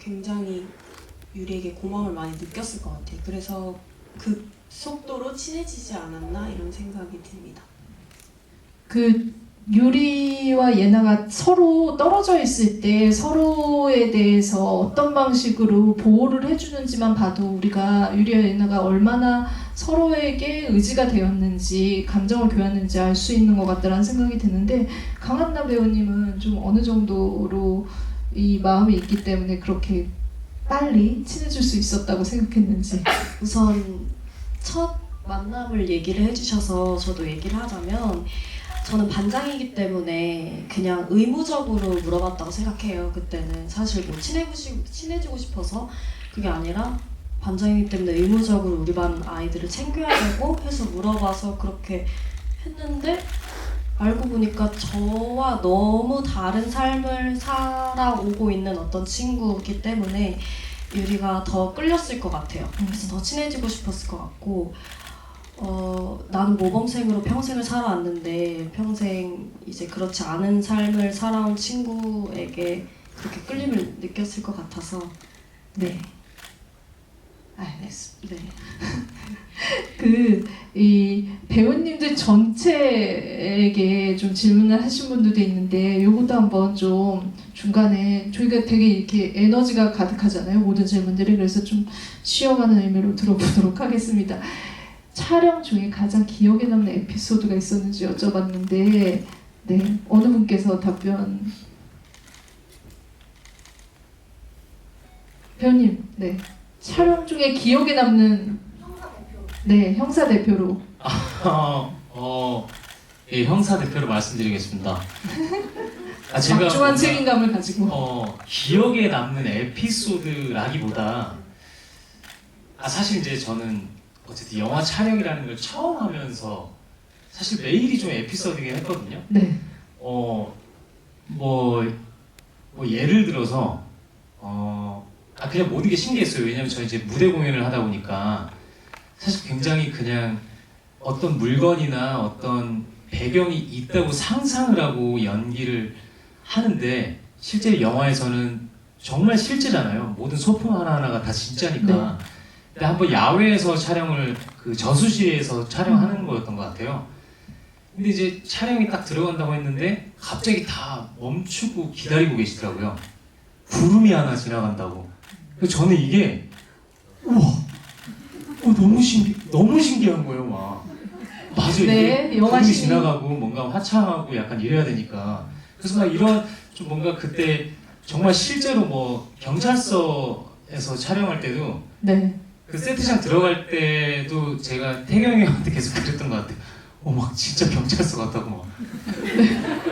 굉장히 유리에게 고마움을 많이 느꼈을 것 같아요. 그래서 그 속도로 친해지지 않았나 이런 생각이 듭니다.
그 유리와 예나가 서로 떨어져 있을 때 서로에 대해서 어떤 방식으로 보호를 해주는지만 봐도 우리가 유리와 예나가 얼마나 서로에게 의지가 되었는지 감정을 교환했는지 알 수 있는 것 같다라는 생각이 드는데 강한나 배우님은 좀 어느 정도로 이 마음이 있기 때문에 그렇게 빨리 친해질 수 있었다고 생각했는지.
우선 첫 만남을 얘기를 해주셔서 저도 얘기를 하자면 저는 반장이기 때문에 그냥 의무적으로 물어봤다고 생각해요. 그때는 사실 뭐 친해지고 싶어서 그게 아니라 반장이기 때문에 의무적으로 우리 반 아이들을 챙겨야 되고 해서 물어봐서 그렇게 했는데 알고 보니까 저와 너무 다른 삶을 살아오고 있는 어떤 친구이기 때문에 유리가 더 끌렸을 것 같아요. 그래서 더 친해지고 싶었을 것 같고 나는 모범생으로 평생을 살아왔는데 평생 이제 그렇지 않은 삶을 살아온 친구에게 그렇게 끌림을 느꼈을 것 같아서
네. 알겠습니다.
네.
이 배우님들 전체에게 좀 질문을 하신 분들도 있는데 요것도 한번 좀 중간에 저희가 되게 이렇게 에너지가 가득하잖아요. 모든 질문들이. 그래서 좀 쉬어가는 의미로 들어보도록 하겠습니다. 촬영 중에 가장 기억에 남는 에피소드가 있었는지 여쭤봤는데 네, 어느 분께서 답변 배우님, 네. 촬영 중에 기억에 남는 네, 형사 대표로.
예, 형사 대표로 말씀드리겠습니다. 제가
막중한
뭔가,
책임감을 가지고.
기억에 남는 에피소드라기보다 사실 이제 저는 어쨌든 영화 촬영이라는 걸 처음 하면서 사실 매일이 좀 에피소드긴 했거든요.
네.
뭐 예를 들어서 그냥 모든 게 신기했어요. 왜냐면 저희 이제 무대 공연을 하다 보니까 사실 굉장히 그냥 어떤 물건이나 어떤 배경이 있다고 상상을 하고 연기를 하는데 실제 영화에서는 정말 실제잖아요. 모든 소품 하나하나가 다 진짜니까.
네.
근데 한번 야외에서 촬영을 그 저수지에서 촬영하는 거였던 것 같아요. 근데 이제 촬영이 딱 들어간다고 했는데 갑자기 다 멈추고 기다리고 계시더라고요. 구름이 하나 지나간다고. 그래서 저는 이게 우와, 너무 신기한 거예요, 막. 맞아요.
네,
이게
영화
구름이
신이.
지나가고 뭔가 화창하고 약간 이래야 되니까 그래서 막 이런 좀 뭔가 그때 정말 실제로 뭐 경찰서에서 촬영할 때도
네.
그 세트장 들어갈 때도 제가 태경이 형한테 계속 그랬던 것 같아요. 막 진짜 경찰서 같다고 막.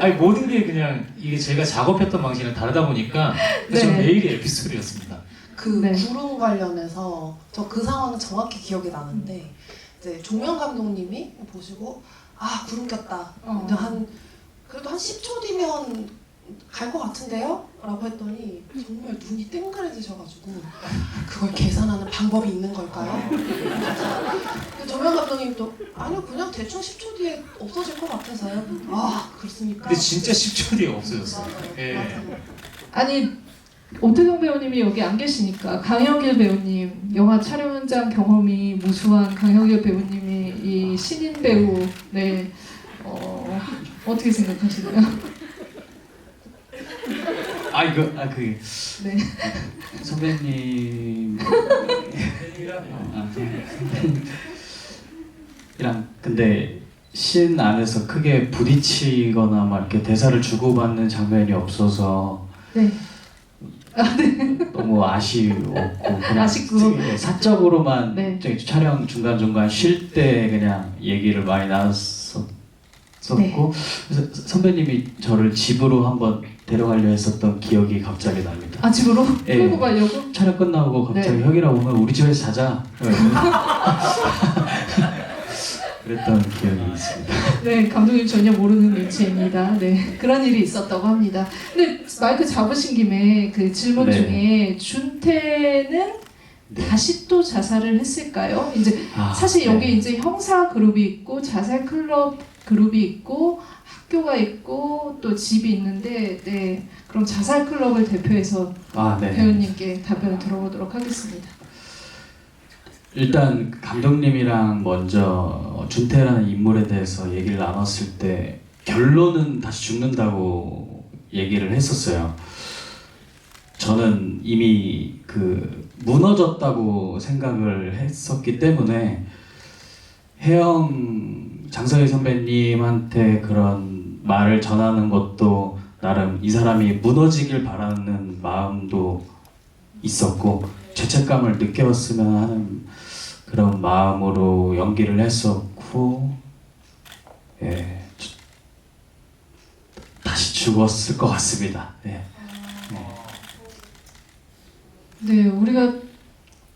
아니 모든 게 그냥 이게 제가 작업했던 방식이랑 다르다 보니까 그래서
네.
매일이 에피소드였습니다.
그
네.
구름 관련해서 저 그 상황은 정확히 기억이 나는데 이제 종영 감독님이 보시고 아 구름 꼈다. 근데 그래도 한 10초 뒤면 갈 것 같은데요? 라고 했더니 정말 눈이 땡그레지셔가지고 그걸 계산하는 방법이 있는 걸까요? 근데 종영 감독님도 아니요 그냥 대충 10초 뒤에 없어질 것 같아서요. 아 그렇습니까?
근데 진짜 10초 뒤에 없어졌어요.
맞아요.
예.
맞아요.
아니 오태경 배우님이 여기 안 계시니까 강혁일 배우님 영화 촬영 현장 경험이 무수한 강혁일 배우님이 이 신인 배우 네 어떻게 생각하시나요?
그
네.
선배님 이랑 근데 씬 안에서 크게 부딪히거나 막 이렇게 대사를 주고받는 장면이 없어서
네.
너무 아쉬웠고 그냥
아쉽고.
사적으로만
네.
저기 촬영 중간중간 쉴 때 그냥 얘기를 많이 나눴었고
네.
그래서 선배님이 저를 집으로 한번 데려가려 했었던 기억이 갑자기 납니다.
아 집으로
예.
끌고 가려고?
촬영 끝나고 갑자기
네.
혁이랑 오늘 우리 집에서 자자 그랬던 기억이 있습니다.
네, 감독님 전혀 모르는 일치입니다. 네, 그런 일이 있었다고 합니다. 근데 마이크 잡으신 김에 그 질문
네.
중에 준태는
네.
다시 또 자살을 했을까요? 이제
아,
사실
네.
여기 이제 형사 그룹이 있고 자살 클럽 그룹이 있고 학교가 있고 또 집이 있는데 네, 그럼 자살 클럽을 대표해서
네.
배우님께 답변을 들어보도록 하겠습니다.
일단 감독님이랑 먼저 준태라는 인물에 대해서 얘기를 나눴을 때 결론은 다시 죽는다고 얘기를 했었어요. 저는 이미 그 무너졌다고 생각을 했었기 때문에 혜영 장서희 선배님한테 그런 말을 전하는 것도 나름 이 사람이 무너지길 바라는 마음도 있었고 죄책감을 느꼈으면 하는 그런 마음으로 연기를 했었고 다시 죽었을 것 같습니다.
네, 우리가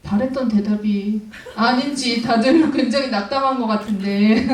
바랬던 대답이 아닌지 다들 굉장히 낙담한 것 같은데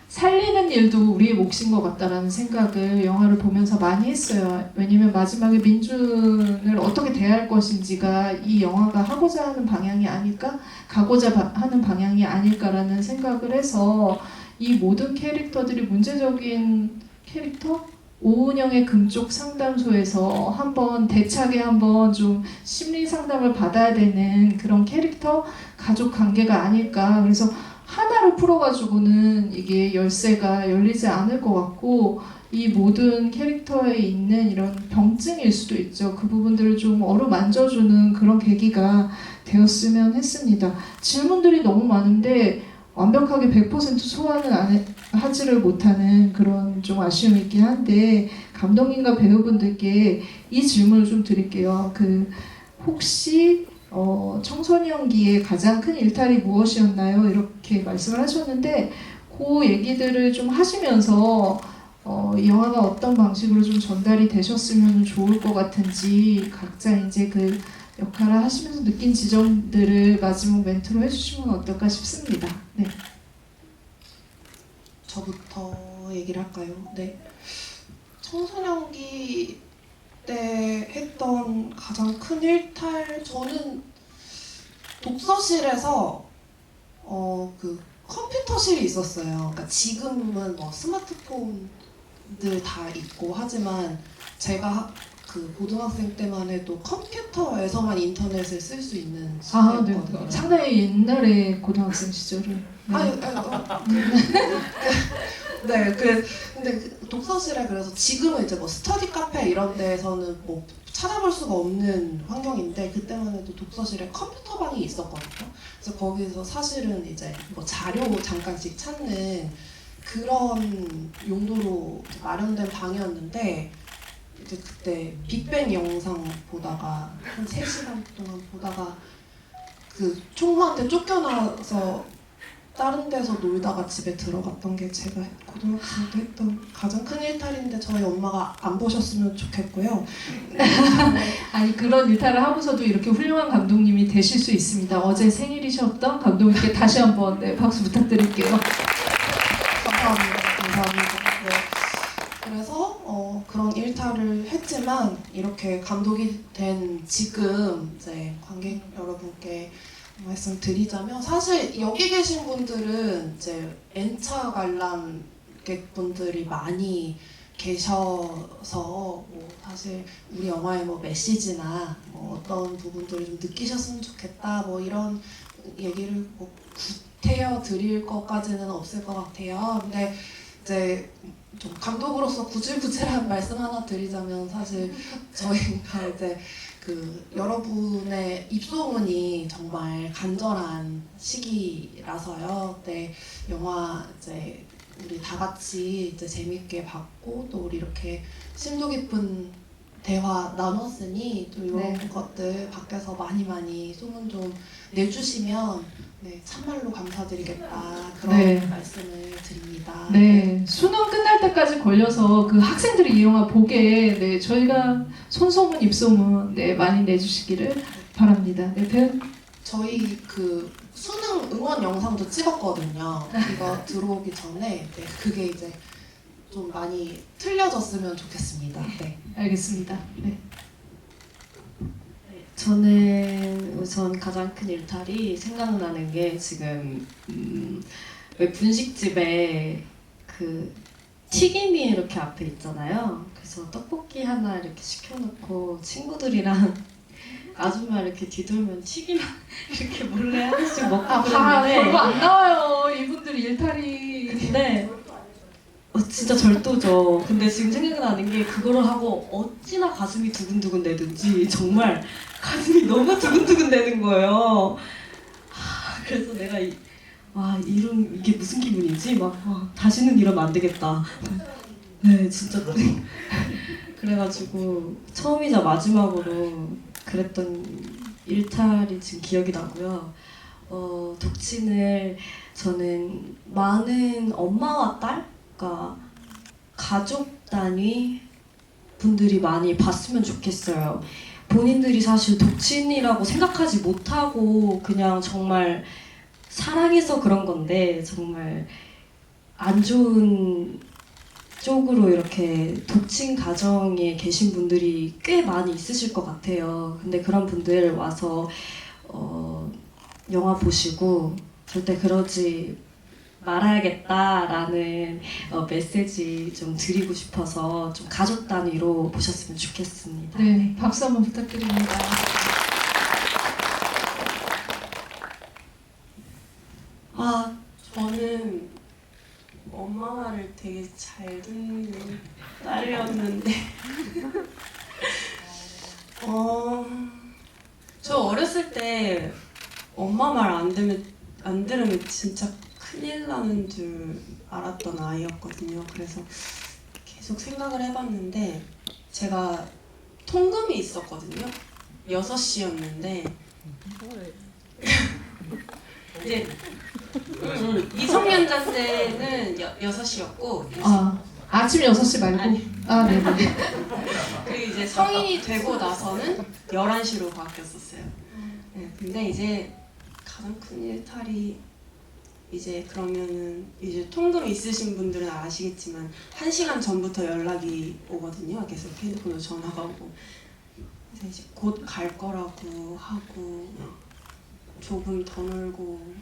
살리는 일도 우리의 몫인 것 같다라는 생각을 영화를 보면서 많이 했어요. 왜냐면 마지막에 민준을 어떻게 대할 것인지가 이 영화가 하고자 하는 방향이 아닐까? 가고자 하는 방향이 아닐까라는 생각을 해서 이 모든 캐릭터들이 문제적인 캐릭터? 오은영의 금쪽 상담소에서 한번 대차게 한번 좀 심리 상담을 받아야 되는 그런 캐릭터 가족 관계가 아닐까. 그래서 하나로 풀어가지고는 이게 열쇠가 열리지 않을 것 같고 이 모든 캐릭터에 있는 이런 병증일 수도 있죠. 그 부분들을 좀 어루만져주는 그런 계기가 되었으면 했습니다. 질문들이 너무 많은데 완벽하게 100% 소화는 하지를 못하는 그런 좀 아쉬움이 있긴 한데 감독님과 배우분들께 이 질문을 좀 드릴게요. 혹시 청소년기에 가장 큰 일탈이 무엇이었나요? 이렇게 말씀을 하셨는데 그 얘기들을 좀 하시면서 이 영화가 어떤 방식으로 좀 전달이 되셨으면 좋을 것 같은지 각자 이제 그 역할을 하시면서 느낀 지점들을 마지막 멘트로 해주시면 어떨까 싶습니다. 네.
저부터 얘기를 할까요? 네. 청소년기 때 했던 가장 큰 일탈, 저는 독서실에서 그 컴퓨터실이 있었어요. 그러니까 지금은 뭐 스마트폰들 다 있고 하지만 제가 그 고등학생 때만 해도 컴퓨터에서만 인터넷을 쓸 수 있는
아, 네.
시대였거든요.
상당히 옛날에 고등학생 시절을. 네.
네, 근데 그 독서실에 그래서 지금은 이제 뭐 스터디 카페 이런 데에서는 뭐 찾아볼 수가 없는 환경인데 그때만 해도 독서실에 컴퓨터 방이 있었거든요. 그래서 거기서 사실은 이제 뭐 자료 잠깐씩 찾는 그런 용도로 마련된 방이었는데 이제 그때 빅뱅 영상 보다가 한 3시간 동안 보다가 그 총무한테 쫓겨나서 다른 데서 놀다가 집에 들어갔던 게 제가 고등학생 때 했던 가장 큰 일탈인데 저희 엄마가 안 보셨으면 좋겠고요.
아니 그런 일탈을 하고서도 이렇게 훌륭한 감독님이 되실 수 있습니다. 어제 생일이셨던 감독님께 다시 한번 네, 박수 부탁드릴게요.
감사합니다. 네. 그래서 그런 일탈을 했지만 이렇게 감독이 된 지금 이제 관객 여러분께 말씀드리자면 사실 여기 계신 분들은 이제 N차 관람객분들이 많이 계셔서 뭐 사실 우리 영화의 뭐 메시지나 뭐 어떤 부분들을 좀 느끼셨으면 좋겠다 뭐 이런 얘기를 뭐 구태여 드릴 것까지는 없을 것 같아요. 근데 이제 좀 감독으로서 구질구질한 말씀 하나 드리자면 사실 저희가 이제 그 여러분의 입소문이 정말 간절한 시기라서요. 네, 영화 이제 우리 다 같이 이제 재밌게 봤고 또 우리 이렇게 심도 깊은 대화 나눴으니 또 이런
네.
것들 밖에서 많이 소문 좀 내주시면 네, 참말로 감사드리겠다 그런
네.
말씀을 드립니다.
네, 수능 끝날 때까지 걸려서 그 학생들이 이 영화 보게 네, 저희가 손소문, 입소문 네, 많이 내주시기를 바랍니다. 네, 배우
저희 그 수능 응원 영상도 찍었거든요. 이거 들어오기 전에 네, 그게 이제 좀 많이 틀려졌으면 좋겠습니다. 네.
알겠습니다. 네.
저는 우선 가장 큰 일탈이 생각나는 게 지금 왜 분식집에 그 튀김이 이렇게 앞에 있잖아요. 그래서 떡볶이 하나 이렇게 시켜놓고 친구들이랑 아줌마 이렇게 뒤돌면 튀김 이렇게 몰래 하나씩 먹고
별거
그랬는데
안 나와요. 이분들 일탈이.
네. 진짜 절도죠. 근데 지금 생각나는 게 그거를 하고 어찌나 가슴이 두근두근 되든지 정말 가슴이 너무 두근두근 되는 거예요. 그래서 내가 이게 무슨 기분이지? 막 다시는 이러면 안 되겠다. 네, 진짜 그래가지고 처음이자 마지막으로 그랬던 일탈이 지금 기억이 나고요. 독친을 저는 많은 엄마와 딸? 그러니까 가족 단위 분들이 많이 봤으면 좋겠어요. 본인들이 사실 독친이라고 생각하지 못하고 그냥 정말 사랑해서 그런 건데 정말 안 좋은 쪽으로 이렇게 독친 가정에 계신 분들이 꽤 많이 있으실 것 같아요. 근데 그런 분들 와서 영화 보시고 절대 그러지 말아야겠다라는 메시지 좀 드리고 싶어서 좀 가족 단위로 보셨으면 좋겠습니다.
네, 박수 한번 부탁드립니다.
저는 엄마 말을 되게 잘 듣는 딸이었는데 저 어렸을 때 엄마 말 안 들으면 진짜 큰일 나는 줄 알았던 아이였거든요. 그래서 계속 생각을 해봤는데 제가 통금이 있었거든요. 6시였는데 이제 미성년자 때는 6시였고
아침 6시 말고?
아니.
네네.
그리고 이제 성인이 되고 나서는 11시로 바뀌었었어요. 네, 근데 이제 가장 큰 일탈이 이제 그러면은 이제 통금 있으신 분들은 아시겠지만 1시간 전부터 연락이 오거든요. 계속 핸드폰으로 전화가 오고 그래서 이제 곧 갈 거라고 하고 조금 더 놀고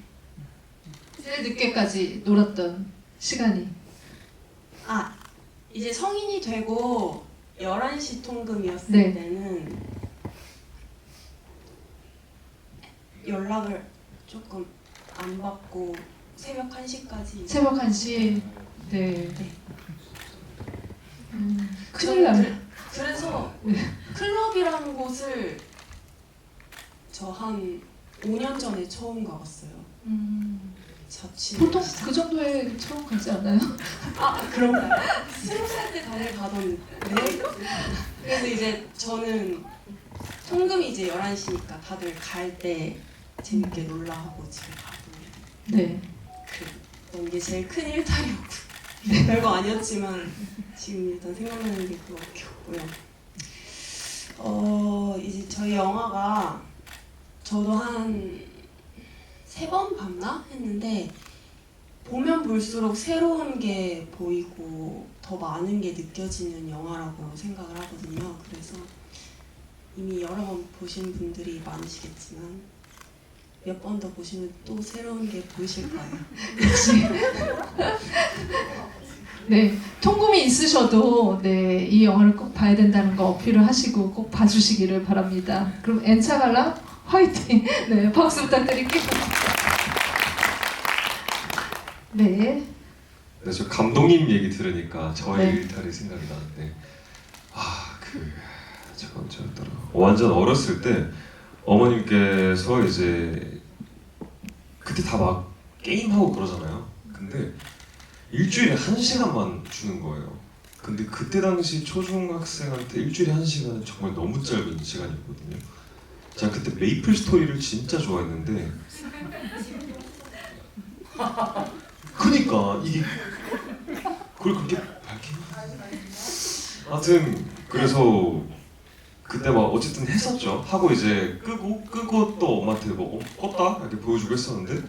제일 늦게까지 놀았던 시간이.
이제 성인이 되고 11시 통금이었을
네.
때는 연락을 조금 안 받고 새벽 1시까지.
새벽 1시. 네.
네.
큰일 나네.
그래서 클럽이라는 곳을 저 한 5년 전에 처음 가봤어요. 자취.
보통 그 정도에 처음 가지 않아요?
아 그런가요? 20살 때 다들 가던데. 그래서 이제 저는 통금이 이제 11시니까 다들 갈 때 재밌게 놀라 하고 집에 가고
네.
그랬던 게 제일 큰 일탈이었고 별거 아니었지만 지금 일단 생각나는 게 그거밖에 없고요. 이제 저희 영화가 저도 한 3번 봤나 했는데 보면 볼수록 새로운 게 보이고 더 많은 게 느껴지는 영화라고 생각을 하거든요. 그래서 이미 여러 번 보신 분들이 많으시겠지만 몇 번 더 보시면 또 새로운 게 보이실 거예요.
네, 통금이 있으셔도 네, 이 영화를 꼭 봐야 된다는 거 어필을 하시고 꼭 봐주시기를 바랍니다. 그럼 엔차갈라 화이팅! 네, 박수 부탁드릴게요. 네,
네, 저 감독님 얘기 들으니까 저의
네.
일탈이 생각이 나는데 잠깐 저였더라. 완전 어렸을 때 어머님께서 이제 그때 다 막 게임하고 그러잖아요. 근데 일주일에 1시간만 주는 거예요. 근데 그때 당시 초중학생한테 일주일에 1시간은 정말 너무 짧은 시간이었거든요. 제가 그때 메이플 스토리를 진짜 좋아했는데 그니까 이게 그걸 그렇게 밝히나? 하여튼 그래서 그때 막 어쨌든 했었죠. 하고 이제 끄고 또 엄마한테 뭐 껐다 이렇게 보여주고 했었는데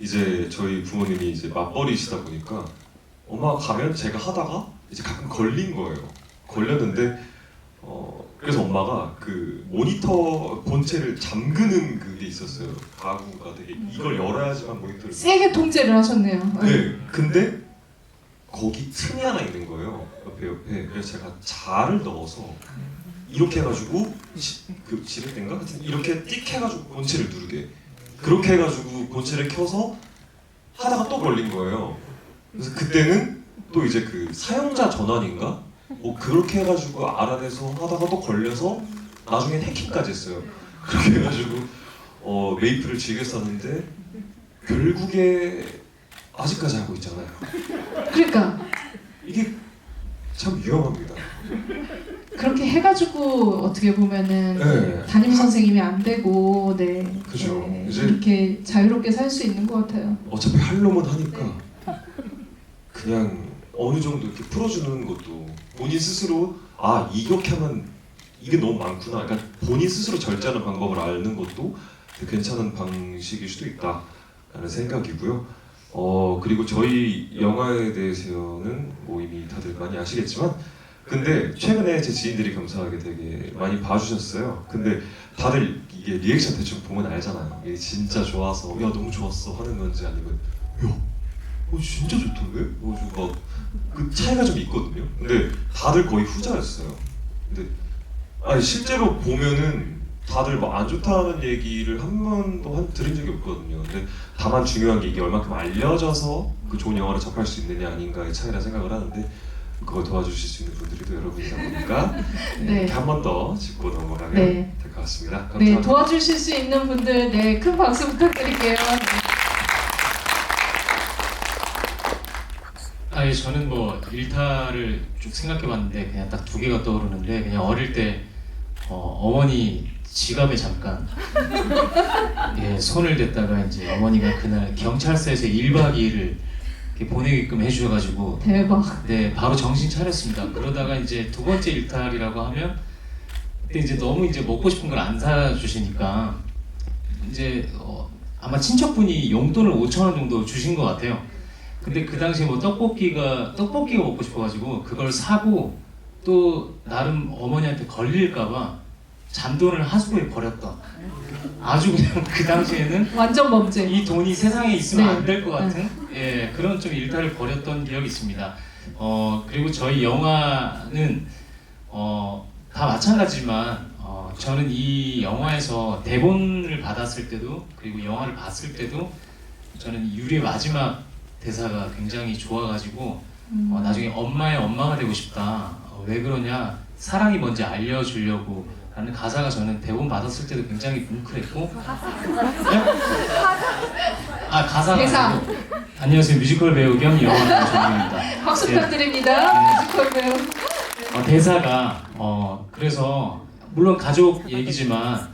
이제 저희 부모님이 이제 맞벌이시다 보니까 엄마가 가면 제가 하다가 이제 가끔 걸린 거예요. 걸렸는데 그래서 엄마가 그 모니터 본체를 잠그는 그게 있었어요. 가구가 되게 이걸 열어야지만 모니터를
세게 통제를 하셨네요.
네, 근데 거기 틈이 하나 있는 거예요. 옆에. 그래서 제가 자를 넣어서 이렇게 해가지고 그 지를 땐가? 하여튼 이렇게 띡 해가지고 본체를 누르게. 그렇게 해가지고 본체를 켜서 하다가 또 걸린 거예요. 그래서 그때는 또 이제 그 사용자 전환인가? 뭐 그렇게 해가지고 알아내서 하다가 또 걸려서 나중엔 해킹까지 했어요. 그렇게 해가지고 메이플을 즐겼었는데 결국에 아직까지 하고 있잖아요.
그러니까
이게 참 위험합니다.
그렇게 해가지고 어떻게 보면은
네.
담임 선생님이 안 되고 네,
그죠.
네,
이제-
이렇게 자유롭게 살 수 있는 것 같아요.
어차피 할 놈은 하니까 그냥 어느 정도 이렇게 풀어주는 것도 본인 스스로 이렇게 하면 이게 너무 많구나. 그러니까 본인 스스로 절제하는 방법을 아는 것도 되게 괜찮은 방식일 수도 있다라는 생각이고요. 그리고 저희 영화에 대해서는 뭐 이미 다들 많이 아시겠지만 근데 최근에 제 지인들이 감사하게 되게 많이 봐주셨어요. 근데 다들 이게 리액션 대충 보면 알잖아요. 이게 진짜 좋아서 야 너무 좋았어 하는 건지 아니면 야 진짜 좋던데? 그 차이가 좀 있거든요. 근데 다들 거의 후자였어요. 근데 실제로 보면은 다들 뭐 안 좋다는 얘기를 한 번도 들은 적이 없거든요. 근데 다만 중요한 게 이게 얼마큼 알려져서 그 좋은 영화를 접할 수 있느냐 아닌가의 차이라 생각을 하는데 그걸 도와주실 수 있는 분들이 또 여러분이다 보니까
네.
이렇게 한 번 더 짚고 넘어가면
네.
될 것 같습니다.
네,
감사합니다.
도와주실 수 있는 분들 네, 큰 박수 부탁드릴게요.
예, 저는 뭐 일탈을 쭉 생각해봤는데 그냥 딱 2개가 떠오르는데 그냥 어릴 때 어머니 지갑에 잠깐 손을 댔다가 이제 어머니가 그날 경찰서에서 1박 2일을 이렇게 보내게끔 해주셔가지고
대박.
네 바로 정신 차렸습니다. 그러다가 이제 2번째 일탈이라고 하면 그때 이제 너무 이제 먹고 싶은 걸 안 사주시니까 이제 아마 친척분이 용돈을 5,000원 정도 주신 것 같아요. 근데 그 당시에 뭐 떡볶이가 먹고 싶어가지고 그걸 사고 또 나름 어머니한테 걸릴까봐 잔돈을 하수구에 버렸던 아주 그냥 그 당시에는
완전 범죄.
이 돈이 세상에 있으면
네.
안 될 것 같은 그런 좀 일탈을 벌였던 기억이 있습니다. 그리고 저희 영화는 다 마찬가지지만 저는 이 영화에서 대본을 받았을 때도 그리고 영화를 봤을 때도 저는 유리의 마지막 대사가 굉장히 좋아가지고 나중에 엄마의 엄마가 되고 싶다. 왜 그러냐? 사랑이 뭔지 알려주려고 라는 가사가 저는 대본 받았을 때도 굉장히 뭉클했고 네? 아 가사가
대사.
아니고 안녕하세요 뮤지컬 배우 겸 영화 배우 정입니다.
박수
네.
부탁드립니다. 뮤지컬 배우.
대사가 그래서 물론 가족 얘기지만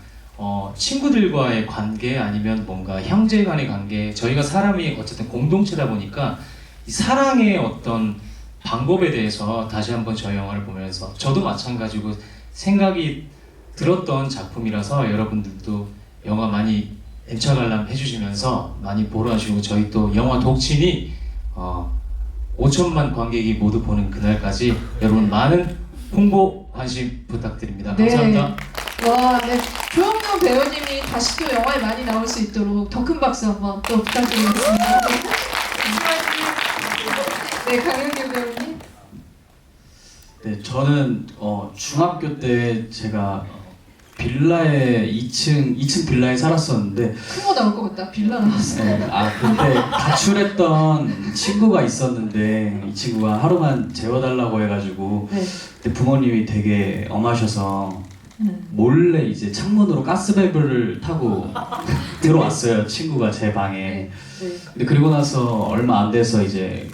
친구들과의 관계 아니면 뭔가 형제 간의 관계 저희가 사람이 어쨌든 공동체다 보니까 이 사랑의 어떤 방법에 대해서 다시 한번 저희 영화를 보면서 저도 마찬가지고 생각이 들었던 작품이라서 여러분들도 영화 많이 엠차관람 해주시면서 많이 보러 와주시고 저희 또 영화 독친이 5천만 관객이 모두 보는 그날까지 여러분 많은 홍보 관심 부탁드립니다.
네.
감사합니다.
와, 네. 조영남 배우님이 다시 또 영화에 많이 나올 수 있도록 더 큰 박수 한번 또 부탁드리겠습니다. 네, 강영길 배우님.
네, 저는 중학교 때 제가 빌라에 2층 빌라에 살았었는데
큰 거 나올 것 같다. 빌라 나왔어.
네, 그때 가출했던 친구가 있었는데 이 친구가 하루만 재워달라고 해가지고
네.
그때 부모님이 되게 엄하셔서 몰래 이제 창문으로 가스밸브를 타고 들어왔어요. 친구가 제 방에.
네.
근데 그리고 나서 얼마 안 돼서 이제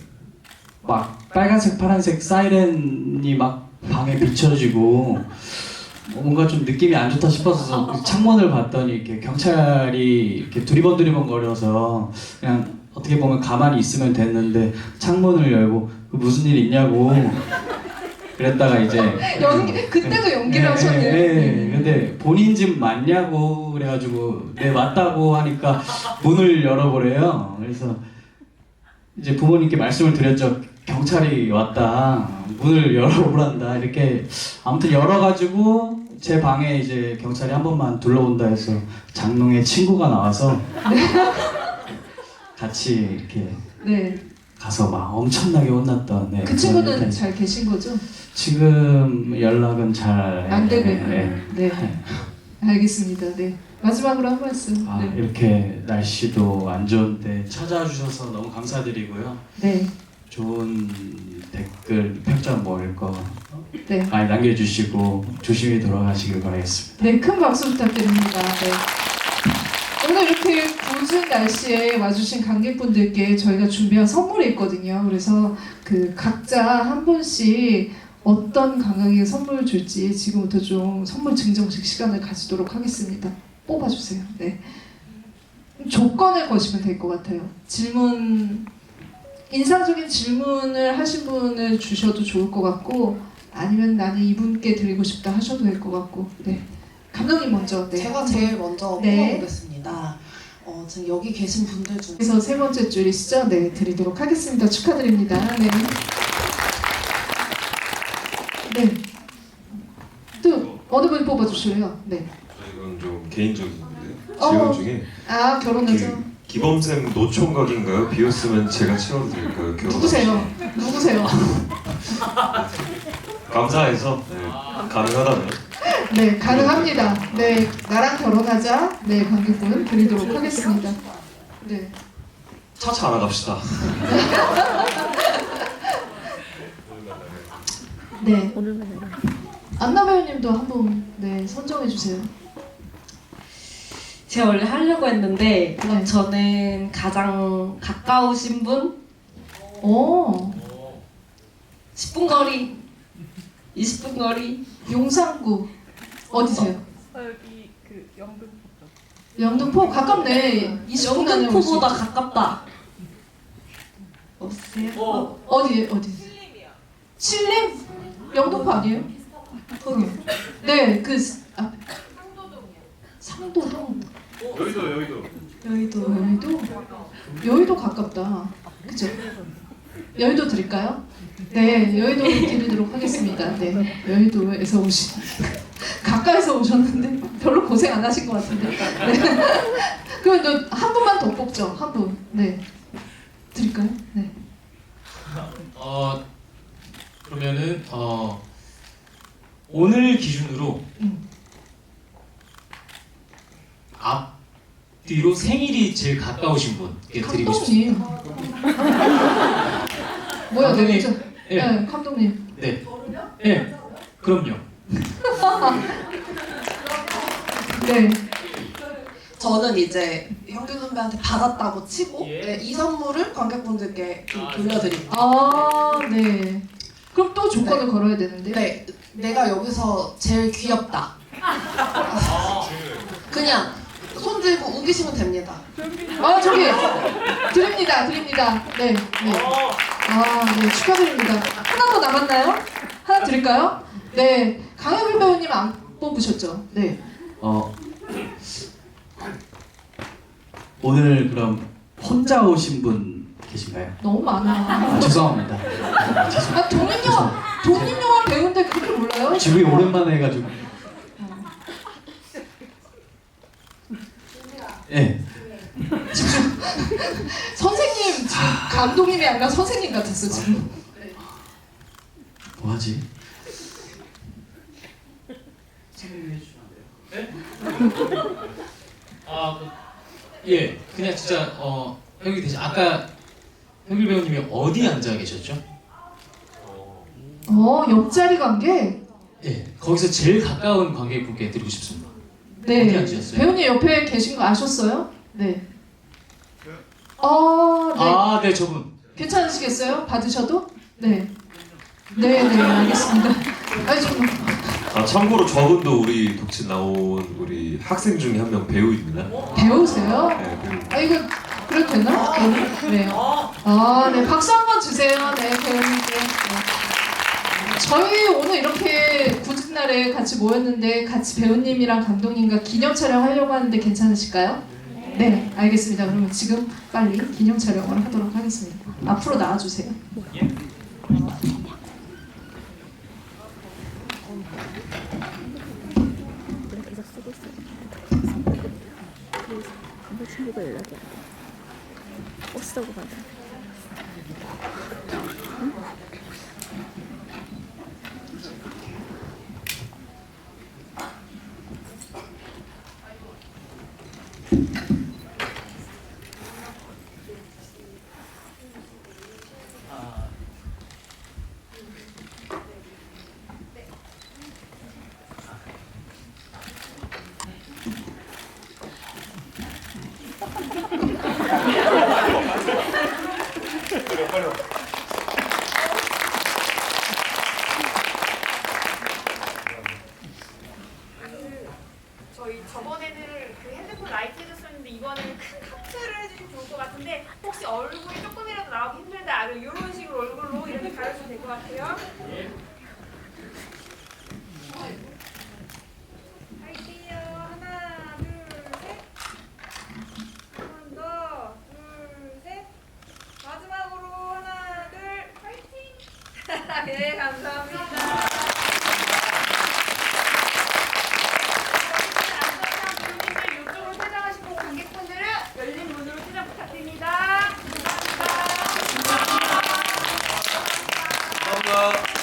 막 빨간색 파란색 사이렌이 막 방에 비춰지고 뭔가 좀 느낌이 안 좋다 싶어서 그 창문을 봤더니 이렇게 경찰이 이렇게 두리번 거려서 그냥 어떻게 보면 가만히 있으면 됐는데 창문을 열고 그 무슨 일 있냐고 그랬다가 이제
그때도 연기를
네,
하셨네요.
네. 근데 본인 집 맞냐고 그래가지고 네 맞다고 하니까 문을 열어보래요. 그래서 이제 부모님께 말씀을 드렸죠. 경찰이 왔다. 문을 열어보란다. 이렇게 아무튼 열어가지고 제 방에 이제 경찰이 한 번만 둘러온다 해서 장롱에 친구가 나와서 같이 이렇게
네.
가서 막 엄청나게 혼났던. 네,
그 친구는
그런
잘 계신 거죠?
지금 연락은 잘
안 되고
네,
있고요.
네.
네. 알겠습니다. 네. 마지막으로 한 말씀.
아,
네.
이렇게 날씨도 안 좋은데 찾아주셔서 너무 감사드리고요.
네.
좋은 댓글, 평점 뭐 이런 거
네.
많이 남겨주시고 조심히 돌아가시길 바라겠습니다.
네, 큰 박수 부탁드립니다. 네. 오늘 이렇게 궂은 날씨에 와주신 관객분들께 저희가 준비한 선물이 있거든요. 그래서 그 각자 한 분씩 어떤 관객에게 선물을 줄지 지금부터 좀 선물 증정식 시간을 가지도록 하겠습니다. 뽑아주세요. 네. 조건을 거시면 될 것 같아요. 인상적인 질문을 하신 분을 주셔도 좋을 것 같고 아니면 나는 이분께 드리고 싶다 하셔도 될 것 같고 네. 감독님 먼저 네.
제가 제일 먼저
네.
뽑아보겠습니다. 지금 여기 계신 분들 중에
그래서 세 번째 줄이시죠? 네, 드리도록 하겠습니다. 축하드립니다. 네. 네. 또 어느 분이 뽑아주실래요? 네.
이건 좀 개인적인데
어.
질문 중에
아, 결혼하죠?
기범쌤 노총각인가요? 비었으면 제가 채워드릴까요?
누구세요? 누구세요?
감사해서 네, 가능하다면
네, 가능합니다. 네, 나랑 결혼하자. 네, 관객분 드리도록 하겠습니다. 네.
차차 알아갑시다.
네. 안나 배우님도 한분 네, 선정해 주세요.
제가 원래 하려고 했는데
네.
저는 가장 가까우신 분
오,
10분 거리 20분 거리
용산구 어디세요?
여기 그 영등포 쪽.
영등포 가깝네. 20분 안에 올수
영등포보다
있죠.
가깝다 없으세요?
어디? 칠림? 영등포 아니에요? 거기. 네, 그 앞에. 상도동. 여의도 가깝다. 그죠? 여의도 드릴까요? 네, 여의도 드리도록 하겠습니다. 네, 여의도에서 오신 가까이서 오셨는데 별로 고생 안 하신 것 같은데. 네. 그럼 한 분만 더 뽑죠. 한 분. 네, 드릴까요? 네.
그러면은 오늘 기준으로 뒤로 생일이 제일 가까우신 분께 드리고 싶습니다.
감독님. 뭐야,
감독님.
네, 네, 감독님.
네. 네. 그럼요.
네.
저는 이제 형균 선배한테 받았다고 치고 네, 이 선물을 관객분들께 좀 돌려드립니다.
아, 네. 그럼 또 조건을 걸어야 되는데.
네, 내가 여기서 제일 귀엽다. 그냥 손 들고 우기시면 됩니다.
아, 저기 드립니다. 네, 네. 아, 네, 축하드립니다. 하나 더 남았나요? 하나 드릴까요? 네, 강혜불 배우님 안 뽑으셨죠? 네.
오늘 그럼 혼자 오신 분 계신가요?
너무 많아.
아, 죄송합니다.
아, 독립영화 배우인데 그렇게 몰라요?
집이 오랜만에 해가지고. 예.
선생님 지금 감독님이 아니라 선생님 같았어 지금.
뭐하지?
아, 예. 그냥 진짜 여기 대신 아까 현길 배우님이 어디 앉아 계셨죠?
옆자리 관계.
예. 거기서 제일 가까운 관객분께 드리고 싶습니다. 어디
네.
앉으셨어요?
배우님 옆에 계신 거 아셨어요? 네. 네.
아, 네, 저분.
괜찮으시겠어요? 받으셔도? 네. 네, 알겠습니다. 아니 정말.
아 참고로 저분도 우리 독친 나온 우리 학생 중에 한 명 배우입니다.
배우세요?
네, 배우.
아 이거 그래도 되나? 네. 아, 네. 박수 한번 주세요. 네, 배우님께. 네. 저희 오늘 이렇게 굳은 날에 같이 모였는데 같이 배우님이랑 감독님과 기념 촬영하려고 하는데 괜찮으실까요? 네, 알겠습니다. 그러면 지금 빨리 기념 촬영을 하도록 하겠습니다. 앞으로 나와주세요.
친구가 연락이 안 돼. 버스라고 받아.
저희 저번에는 그 핸드폰 라이트 해줬었는데 이번에는 큰 하트를 해주시면 좋을 것 같은데 혹시 얼굴이 조금이라도 나오기 힘들다 아니면 이런 식으로 얼굴로 이렇게 가려주면 될 것 같아요. 할게요. 하나, 둘, 셋. 한 번 더. 둘, 셋. 마지막으로 하나, 둘, 파이팅! 네, 감사합니다. 이쪽으로 퇴장하시고 관객분들은 열린 문으로 퇴장 부탁드립니다. 감사합니다.